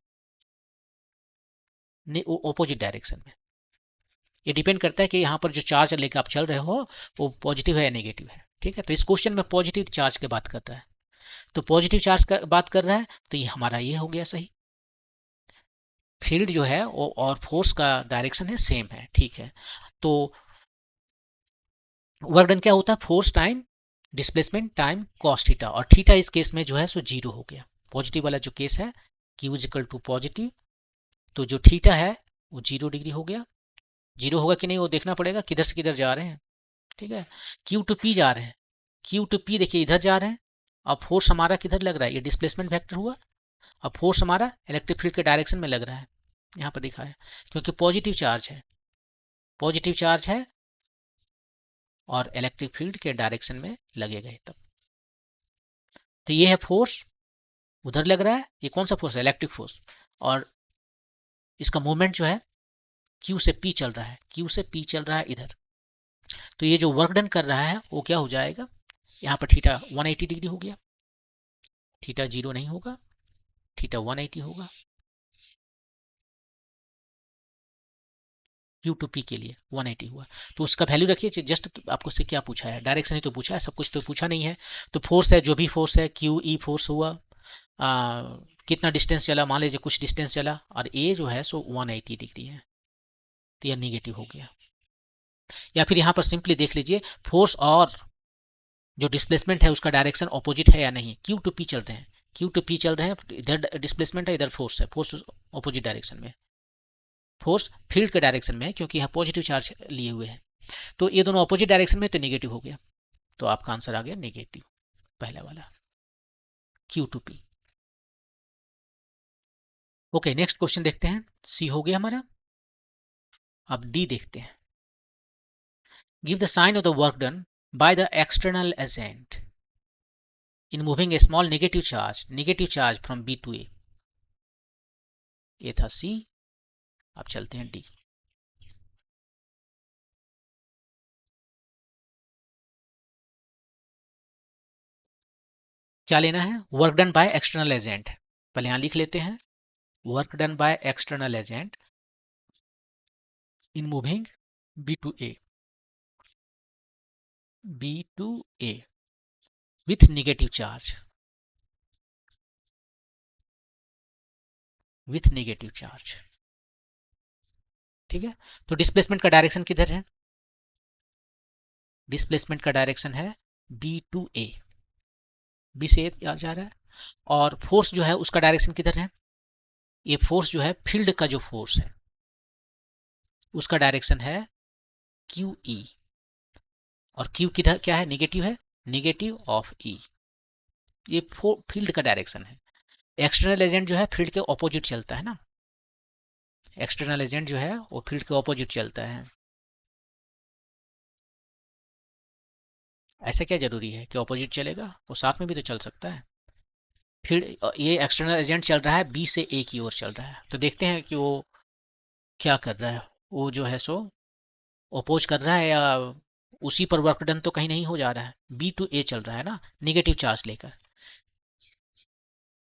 ऑपोजिट डायरेक्शन में। ये डिपेंड करता है कि यहाँ पर जो चार्ज लेकर आप चल रहे हो वो पॉजिटिव है या नेगेटिव है, ठीक है। तो इस क्वेश्चन में पॉजिटिव चार्ज की बात कर रहा है, तो पॉजिटिव चार्ज का बात कर रहा है तो ये हमारा ये हो गया सही। फील्ड जो है वो और फोर्स का डायरेक्शन है सेम है, ठीक है। तो वर्क डन क्या होता है, force time displacement time cos theta, और थीटा इस केस में जो है सो जीरो हो गया। पॉजिटिव वाला जो केस है q is equal to positive, तो जो थीटा है वो 0 डिग्री हो गया। जीरो होगा कि नहीं वो देखना पड़ेगा, किधर से किधर जा रहे हैं, ठीक है। क्यू टू पी जा रहे हैं, क्यू टू पी देखिए इधर जा रहे हैं। अब फोर्स हमारा किधर लग रहा है, ये डिस्प्लेसमेंट वेक्टर हुआ। अब फोर्स हमारा इलेक्ट्रिक फील्ड के डायरेक्शन में लग रहा है, यहाँ पर दिखा है क्योंकि पॉजिटिव चार्ज है, पॉजिटिव चार्ज है और इलेक्ट्रिक फील्ड के डायरेक्शन में लगेगा तब। तो ये है फोर्स उधर लग रहा है, ये कौन सा फोर्स है, इलेक्ट्रिक फोर्स, और इसका मूवमेंट जो है क्यू से पी चल रहा है, क्यू से पी चल रहा है इधर। तो ये जो वर्क डन कर रहा है वो क्या हो जाएगा, यहाँ पर थीटा 180 डिग्री हो गया, थीटा 0 नहीं होगा, थीटा 180 होगा क्यू टू पी के लिए 180 हुआ। तो उसका वैल्यू रखिए, जस्ट आपको से क्या पूछा है, डायरेक्शन ही तो पूछा है, सब कुछ तो पूछा नहीं है। तो फोर्स है, जो भी फोर्स है क्यू ई फोर्स हुआ, कितना डिस्टेंस चला, मान लीजिए कुछ डिस्टेंस चला, और ए जो है सो 180 डिग्री है, तो यह निगेटिव हो गया। या फिर यहाँ पर सिंपली देख लीजिए फोर्स और जो डिस्प्लेसमेंट है उसका डायरेक्शन ऑपोजिट है या नहीं। क्यू टू पी चल रहे हैं, क्यू टू पी चल रहे हैं, इधर डिस्प्लेसमेंट है इधर फोर्स है, फोर्स ऑपोजिट डायरेक्शन में, फोर्स फील्ड के डायरेक्शन में है क्योंकि यहाँ पॉजिटिव चार्ज लिए हुए हैं। तो ये दोनों ऑपोजिट डायरेक्शन में, तो नेगेटिव हो गया, तो आपका आंसर आ गया नेगेटिव, पहला वाला q to p. Okay next question देखते हैं, सी हो गया हमारा। अब डी देखते हैं। Give the sign of the work done by the external agent in moving a small negative charge from B to A। ये था C, अब चलते हैं D। क्या लेना है, work done by external agent, पहले यहां लिख लेते हैं, work done by external agent in moving B to A, B to A with negative charge, with negative charge, ठीक है। तो डिस्प्लेसमेंट का डायरेक्शन किधर है, डिस्प्लेसमेंट का डायरेक्शन है B to A, B से A जा रहा है, और फोर्स जो है उसका डायरेक्शन किधर है, ये फोर्स जो है फील्ड का जो फोर्स है उसका डायरेक्शन है क्यू ई, और क्यू किधर क्या है, नेगेटिव है, नेगेटिव ऑफ ई, ये फील्ड का डायरेक्शन है। एक्सटर्नल एजेंट जो है फील्ड के ऑपोजिट चलता है ना, एक्सटर्नल एजेंट जो है वो फील्ड के ऑपोजिट चलता है। ऐसा क्या जरूरी है कि ऑपोजिट चलेगा, वो साथ में भी तो चल सकता है। फील्ड ये एक्सटर्नल एजेंट चल रहा है बी से ए की ओर चल रहा है, तो देखते हैं कि वो क्या कर रहा है, वो जो है सो अपोज कर रहा है या उसी पर वर्क डन तो कहीं नहीं हो जा रहा है। बी टू ए चल रहा है ना, निगेटिव चार्ज लेकर,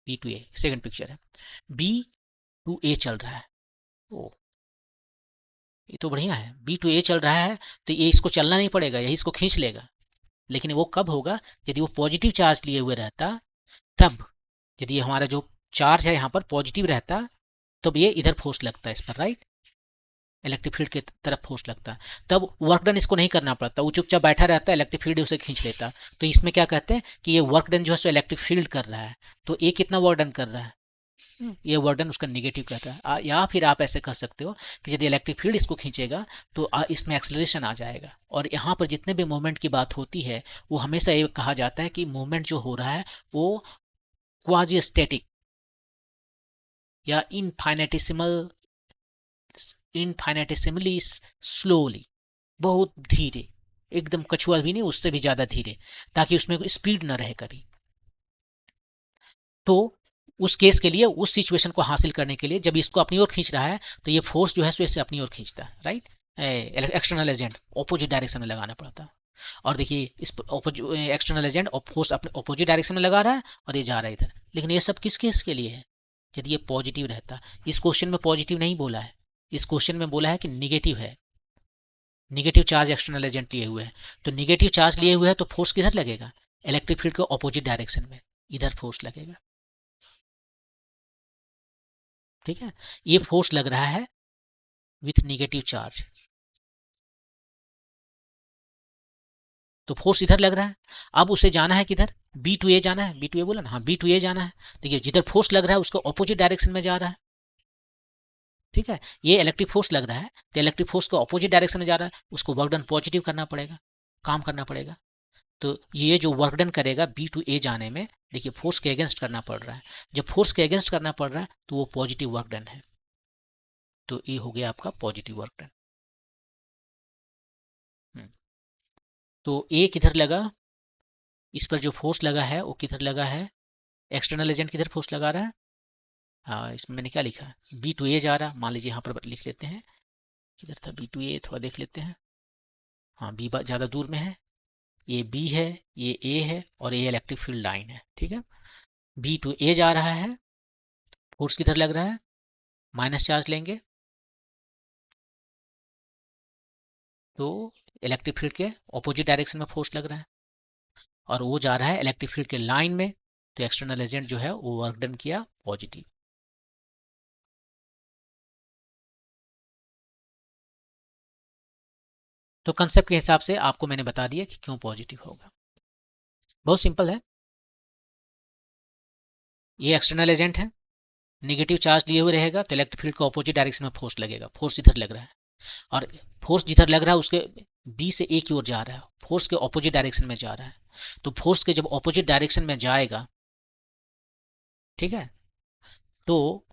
b to a second picture है, बी टू ए चल रहा है, ओ ये तो बढ़िया है, बी टू ए चल रहा है, तो ये इसको चलना नहीं पड़ेगा, यही इसको खींच लेगा। लेकिन वो कब होगा, यदि वो पॉजिटिव चार्ज लिए हुए रहता तब, यदि हमारा जो चार्ज है यहाँ पर पॉजिटिव रहता तब ये इधर फोर्स लगता है इस पर, राइट, इलेक्ट्रिक फील्ड की तरफ फोर्स लगता है। तब वर्क डन इसको नहीं करना पड़ता, वो चुपचाप बैठा रहता है, इलेक्ट्रिक फील्ड उसे खींच लेता। तो इसमें क्या कहते हैं कि ये वर्क डन जो है सो इलेक्ट्रिक फील्ड कर रहा है। तो ये कितना वर्क डन कर रहा है, ये वर्क डन उसका निगेटिव कर रहा है। या फिर आप ऐसे कह सकते हो कि यदि इलेक्ट्रिक फील्ड इसको खींचेगा तो इसमें एक्सेलरेशन आ जाएगा। और यहाँ पर जितने भी मूवमेंट की बात होती है वो हमेशा ये कहा जाता है कि मूवमेंट जो हो रहा है वो क्वाजी स्टैटिक या इनफाइनेटिसिमली स्लोली, बहुत धीरे, एकदम कछुआ भी नहीं, उससे भी ज्यादा धीरे, ताकि उसमें स्पीड न रहे कभी। तो उस केस के लिए, उस सिचुएशन को हासिल करने के लिए, जब इसको अपनी ओर खींच रहा है तो ये फोर्स जो है सो इसे अपनी ओर खींचता है, right. External agent opposite direction में लगाना पड़ता है। और देखिए इस एक्सटर्नल एजेंट और फोर्स अपने ऑपोजिट डायरेक्शन में लगा रहा है और ये जा रहा है इधर। लेकिन ये सब किस केस के लिए है, यदि ये पॉजिटिव रहता। इस क्वेश्चन में पॉजिटिव नहीं बोला है, इस क्वेश्चन में बोला है कि निगेटिव है, निगेटिव चार्ज एक्सटर्नल एजेंट लिए हुए हैं। तो निगेटिव चार्ज लिए हुए है तो फोर्स किधर लगेगा, इलेक्ट्रिक फील्ड के ऑपोजिट डायरेक्शन में, इधर फोर्स लगेगा। ठीक है, ये फोर्स लग रहा है विथ निगेटिव चार्ज, तो फोर्स इधर लग रहा है। अब उसे जाना है किधर, बी टू ए जाना है, बी टू ए बोला ना, हाँ बी टू ए जाना है। देखिए जिधर फोर्स लग रहा है उसको ऑपोजिट डायरेक्शन में जा रहा है। ठीक है, ये इलेक्ट्रिक फोर्स लग रहा है तो इलेक्ट्रिक फोर्स को ऑपोजिट डायरेक्शन में जा रहा है, उसको वर्क डन पॉजिटिव करना पड़ेगा, काम करना पड़ेगा। तो ये जो वर्क डन करेगा बी टू ए जाने में, देखिए फोर्स के अगेंस्ट करना पड़ रहा है। जब फोर्स के अगेंस्ट करना पड़ रहा है तो वो पॉजिटिव वर्क डन है। तो ये हो गया आपका पॉजिटिव वर्क डन। तो ए किधर लगा, इस पर जो फोर्स लगा है वो किधर लगा है, एक्सटर्नल एजेंट किधर फोर्स लगा रहा है। हाँ, इसमें मैंने क्या लिखा, बी टू ए जा रहा, मान लीजिए यहाँ पर लिख लेते हैं, किधर था बी टू ए, थोड़ा देख लेते हैं। हाँ, बी ज़्यादा दूर में है, ये बी है, ये ए है और ये इलेक्ट्रिक फील्ड लाइन है। ठीक है, बी टू ए जा रहा है, फोर्स किधर लग रहा है, माइनस चार्ज लेंगे तो इलेक्ट्रिक फील्ड के ऑपोजिट डायरेक्शन में फोर्स लग रहा है, और वो जा रहा है इलेक्ट्रिक फील्ड के लाइन में। तो एक्सटर्नल एजेंट जो है वो वर्क डन किया पॉजिटिव। तो कंसेप्ट के हिसाब से आपको मैंने बता दिया कि क्यों पॉजिटिव होगा, बहुत सिंपल है। ये एक्सटर्नल एजेंट है, निगेटिव चार्ज लिए हुए रहेगा तो इलेक्ट्रिक फील्ड का ऑपोजिट डायरेक्शन में फोर्स लगेगा, फोर्स इधर लग रहा है। और फोर्स जिधर लग रहा है उसके बी से ए की ओर जा रहा है, फोर्स के ऑपोजिट डायरेक्शन में जा रहा है। तो फोर्स के जब ऑपोजिट डायरेक्शन में जाएगा, ठीक है, तो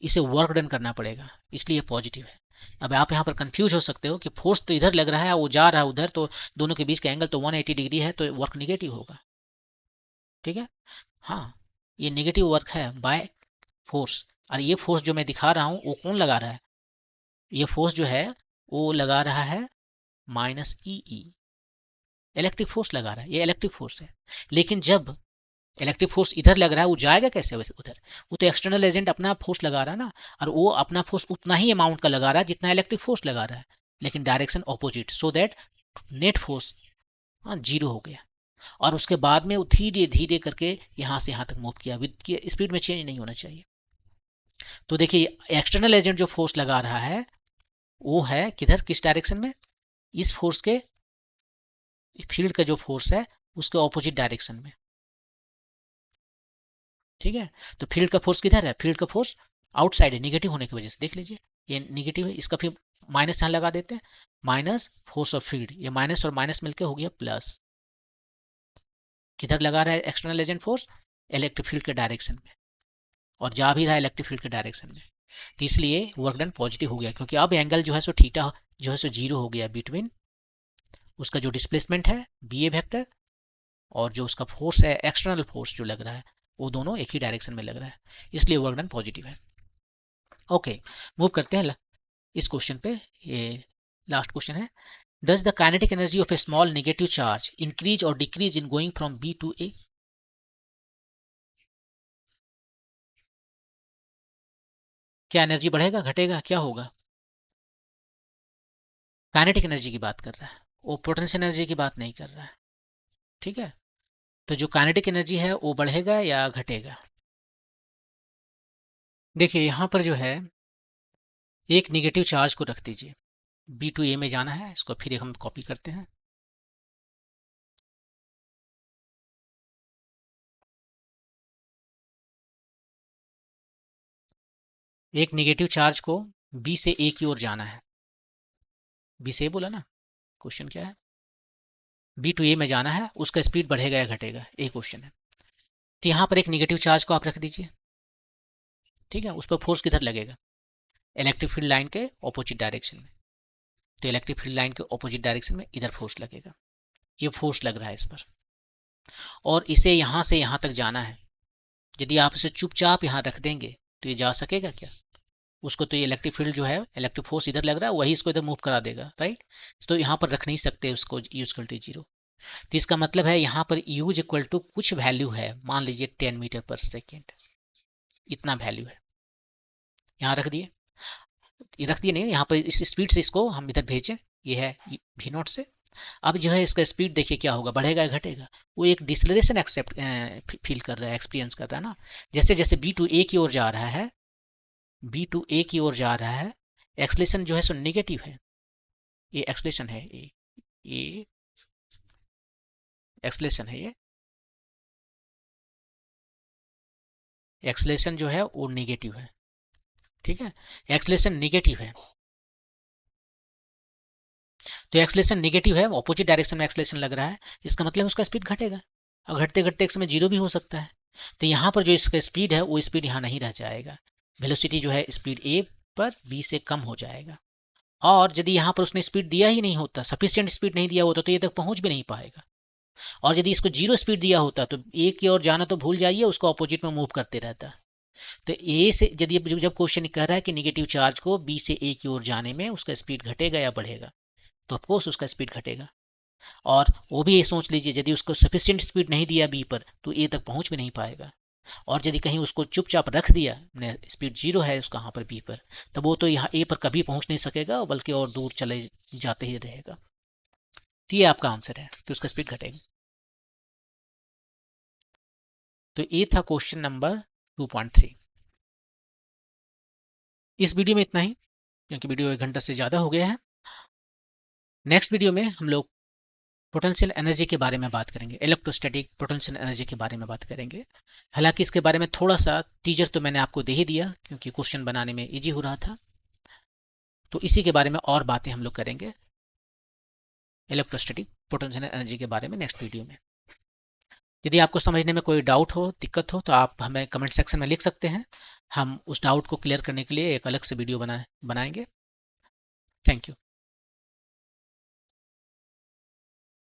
इसे वर्क डन करना पड़ेगा, इसलिए पॉजिटिव है। अब आप यहाँ पर कंफ्यूज हो सकते हो कि फोर्स तो इधर लग रहा है, वो जा रहा है उधर, तो दोनों के बीच का एंगल तो 180 डिग्री है, तो वर्क निगेटिव होगा। ठीक है, हाँ, ये निगेटिव वर्क है बाय फोर्स। और ये फोर्स जो मैं दिखा रहा हूँ वो कौन लगा रहा है, ये फोर्स जो है वो लगा रहा है माइनस ई, इलेक्ट्रिक फोर्स लगा रहा है, ये इलेक्ट्रिक फोर्स है। लेकिन जब इलेक्ट्रिक फोर्स इधर लग रहा है, वो जाएगा कैसे वैसे उधर, वो तो एक्सटर्नल एजेंट अपना फोर्स लगा रहा है ना, और वो अपना फोर्स उतना ही अमाउंट का लगा रहा है जितना इलेक्ट्रिक फोर्स लगा रहा है, लेकिन direction opposite, so that net force zero हो गया। और उसके बाद में वो धीरे धीरे करके यहाँ से यहाँ तक मूव किया, विद की स्पीड में चेंज नहीं होना चाहिए। तो देखिए एक्सटर्नल एजेंट जो फोर्स लगा रहा है वो है किधर, किस डायरेक्शन में, इस फोर्स के, फील्ड का जो फोर्स है उसके ऑपोजिट डायरेक्शन में। ठीक है, तो फील्ड का फोर्स किधर है, फील्ड का फोर्स आउटसाइड है, निगेटिव होने की वजह से, देख लीजिए ये निगेटिव है, इसका फिर माइनस यहाँ लगा देते हैं, माइनस फोर्स ऑफ फील्ड, ये माइनस और माइनस मिलकर हो गया प्लस। किधर लगा रहा है external agent force, electric field के डायरेक्शन में, और जा भी रहा है इलेक्ट्रिक फील्ड के डायरेक्शन में। तो इसलिए वर्क डन पॉजिटिव हो गया, क्योंकि अब एंगल जो है सो थीटा जो है सो जीरो हो गया बिटवीन उसका जो डिस्प्लेसमेंट है बी ए वेक्टर, और जो उसका फोर्स है एक्सटर्नल फोर्स जो लग रहा है, वो दोनों एक ही डायरेक्शन में लग रहा है, इसलिए वर्क डन पॉजिटिव है। ओके, मूव करते हैं इस क्वेश्चन पे, ये लास्ट क्वेश्चन है। Does the kinetic energy of a small negative charge increase और decrease in going from B to A. क्या एनर्जी बढ़ेगा घटेगा क्या होगा, काइनेटिक एनर्जी की बात कर रहा है, वो पोटेंशियल एनर्जी की बात नहीं कर रहा है। ठीक है, तो जो काइनेटिक एनर्जी है वो बढ़ेगा या घटेगा। देखिए यहाँ पर जो है एक निगेटिव चार्ज को रख दीजिए, बी टू ए में जाना है, इसको फिर हम कॉपी करते हैं। एक निगेटिव चार्ज को बी से ए की ओर जाना है, बी से ए बोला ना, क्वेश्चन क्या है, बी टू ए में जाना है, उसका स्पीड बढ़ेगा या घटेगा, ये क्वेश्चन है। तो यहाँ पर एक निगेटिव चार्ज को आप रख दीजिए, ठीक है, उस पर फोर्स किधर लगेगा, इलेक्ट्रिक फील्ड लाइन के ऑपोजिट डायरेक्शन में। तो इलेक्ट्रिक फील्ड लाइन के ऑपोजिट डायरेक्शन में इधर फोर्स लगेगा, ये फोर्स लग रहा है इस पर, और इसे यहाँ से यहाँ तक जाना है। यदि आप इसे चुपचाप यहाँ रख देंगे तो ये जा सकेगा क्या, उसको तो ये इलेक्ट्रिक फील्ड जो है, इलेक्ट्रिक फोर्स इधर लग रहा है, वही इसको इधर मूव करा देगा, राइट। तो यहाँ पर रख नहीं सकते उसको यू इक्वल टू 0। तो इसका मतलब है यहाँ पर u इक्वल टू कुछ वैल्यू है, मान लीजिए 10 मीटर पर सेकेंड, इतना वैल्यू है, यहाँ रख दिए, ये रख दिए नहीं, यहाँ पर इस स्पीड से इसको हम इधर भेजें, ये है v नॉट से। अब जो है इसका स्पीड देखिए क्या होगा, बढ़ेगा या घटेगा, वो एक डिसलेरेशन एक्सेप्ट फील कर रहा है, एक्सपीरियंस कर रहा है ना। जैसे जैसे बी टू ए की ओर जा रहा है, बी टू ए की ओर जा रहा है, एक्सलेशन जो है सो नेगेटिव है, ये एक्सलेशन है, ये एक्सलेशन है, ये एक्सलेशन जो है वो नेगेटिव है, ठीक है, एक्सलेशन नेगेटिव है। तो एक्सलेशन नेगेटिव है, ऑपोजिट डायरेक्शन में एक्सलेशन लग रहा है, इसका मतलब उसका स्पीड घटेगा, और घटते घटते एक समय 0 भी हो सकता है। तो यहाँ पर जो इसका स्पीड है वो स्पीड यहाँ नहीं रह जाएगा, वेलोसिटी जो है स्पीड ए पर बी से कम हो जाएगा। और यदि यहाँ पर उसने स्पीड दिया ही नहीं होता, सफिशिएंट स्पीड नहीं दिया होता, तो ये तक पहुंच भी नहीं पाएगा। और यदि इसको 0 स्पीड दिया होता तो ए की ओर जाना तो भूल जाइए, उसको ऑपोजिट में मूव करते रहता। तो ए से यदि जब क्वेश्चन कह रहा है कि निगेटिव चार्ज को बी से ए की ओर जाने में उसका स्पीड घटेगा या बढ़ेगा, तो ऑफकोर्स उसका स्पीड घटेगा। और वो भी ये सोच लीजिए, यदि उसको सफिशिएंट स्पीड नहीं दिया बी पर तो ए तक पहुंच भी नहीं पाएगा। और यदि कहीं उसको चुपचाप रख दिया, स्पीड 0 है उसका यहाँ पर बी पर, तब वो तो यहाँ ए पर कभी पहुंच नहीं सकेगा, बल्कि और दूर चले जाते ही रहेगा। तो ये आपका आंसर है कि उसका स्पीड घटेगा। तो ये था क्वेश्चन नंबर 2.3। इस वीडियो में इतना ही, क्योंकि वीडियो 1 घंटा से ज़्यादा हो गया है। नेक्स्ट वीडियो में हम लोग पोटेंशियल एनर्जी के बारे में बात करेंगे, इलेक्ट्रोस्टैटिक पोटेंशियल एनर्जी के बारे में बात करेंगे। हालांकि इसके बारे में थोड़ा सा टीजर तो मैंने आपको दे ही दिया, क्योंकि क्वेश्चन बनाने में इजी हो रहा था। तो इसी के बारे में और बातें हम लोग करेंगे इलेक्ट्रोस्टैटिक पोटेंशियल एनर्जी के बारे में नेक्स्ट वीडियो में। यदि आपको समझने में कोई डाउट हो, दिक्कत हो, तो आप हमें कमेंट सेक्शन में लिख सकते हैं, हम उस डाउट को क्लियर करने के लिए एक अलग से वीडियो बनाएंगे। Thank you.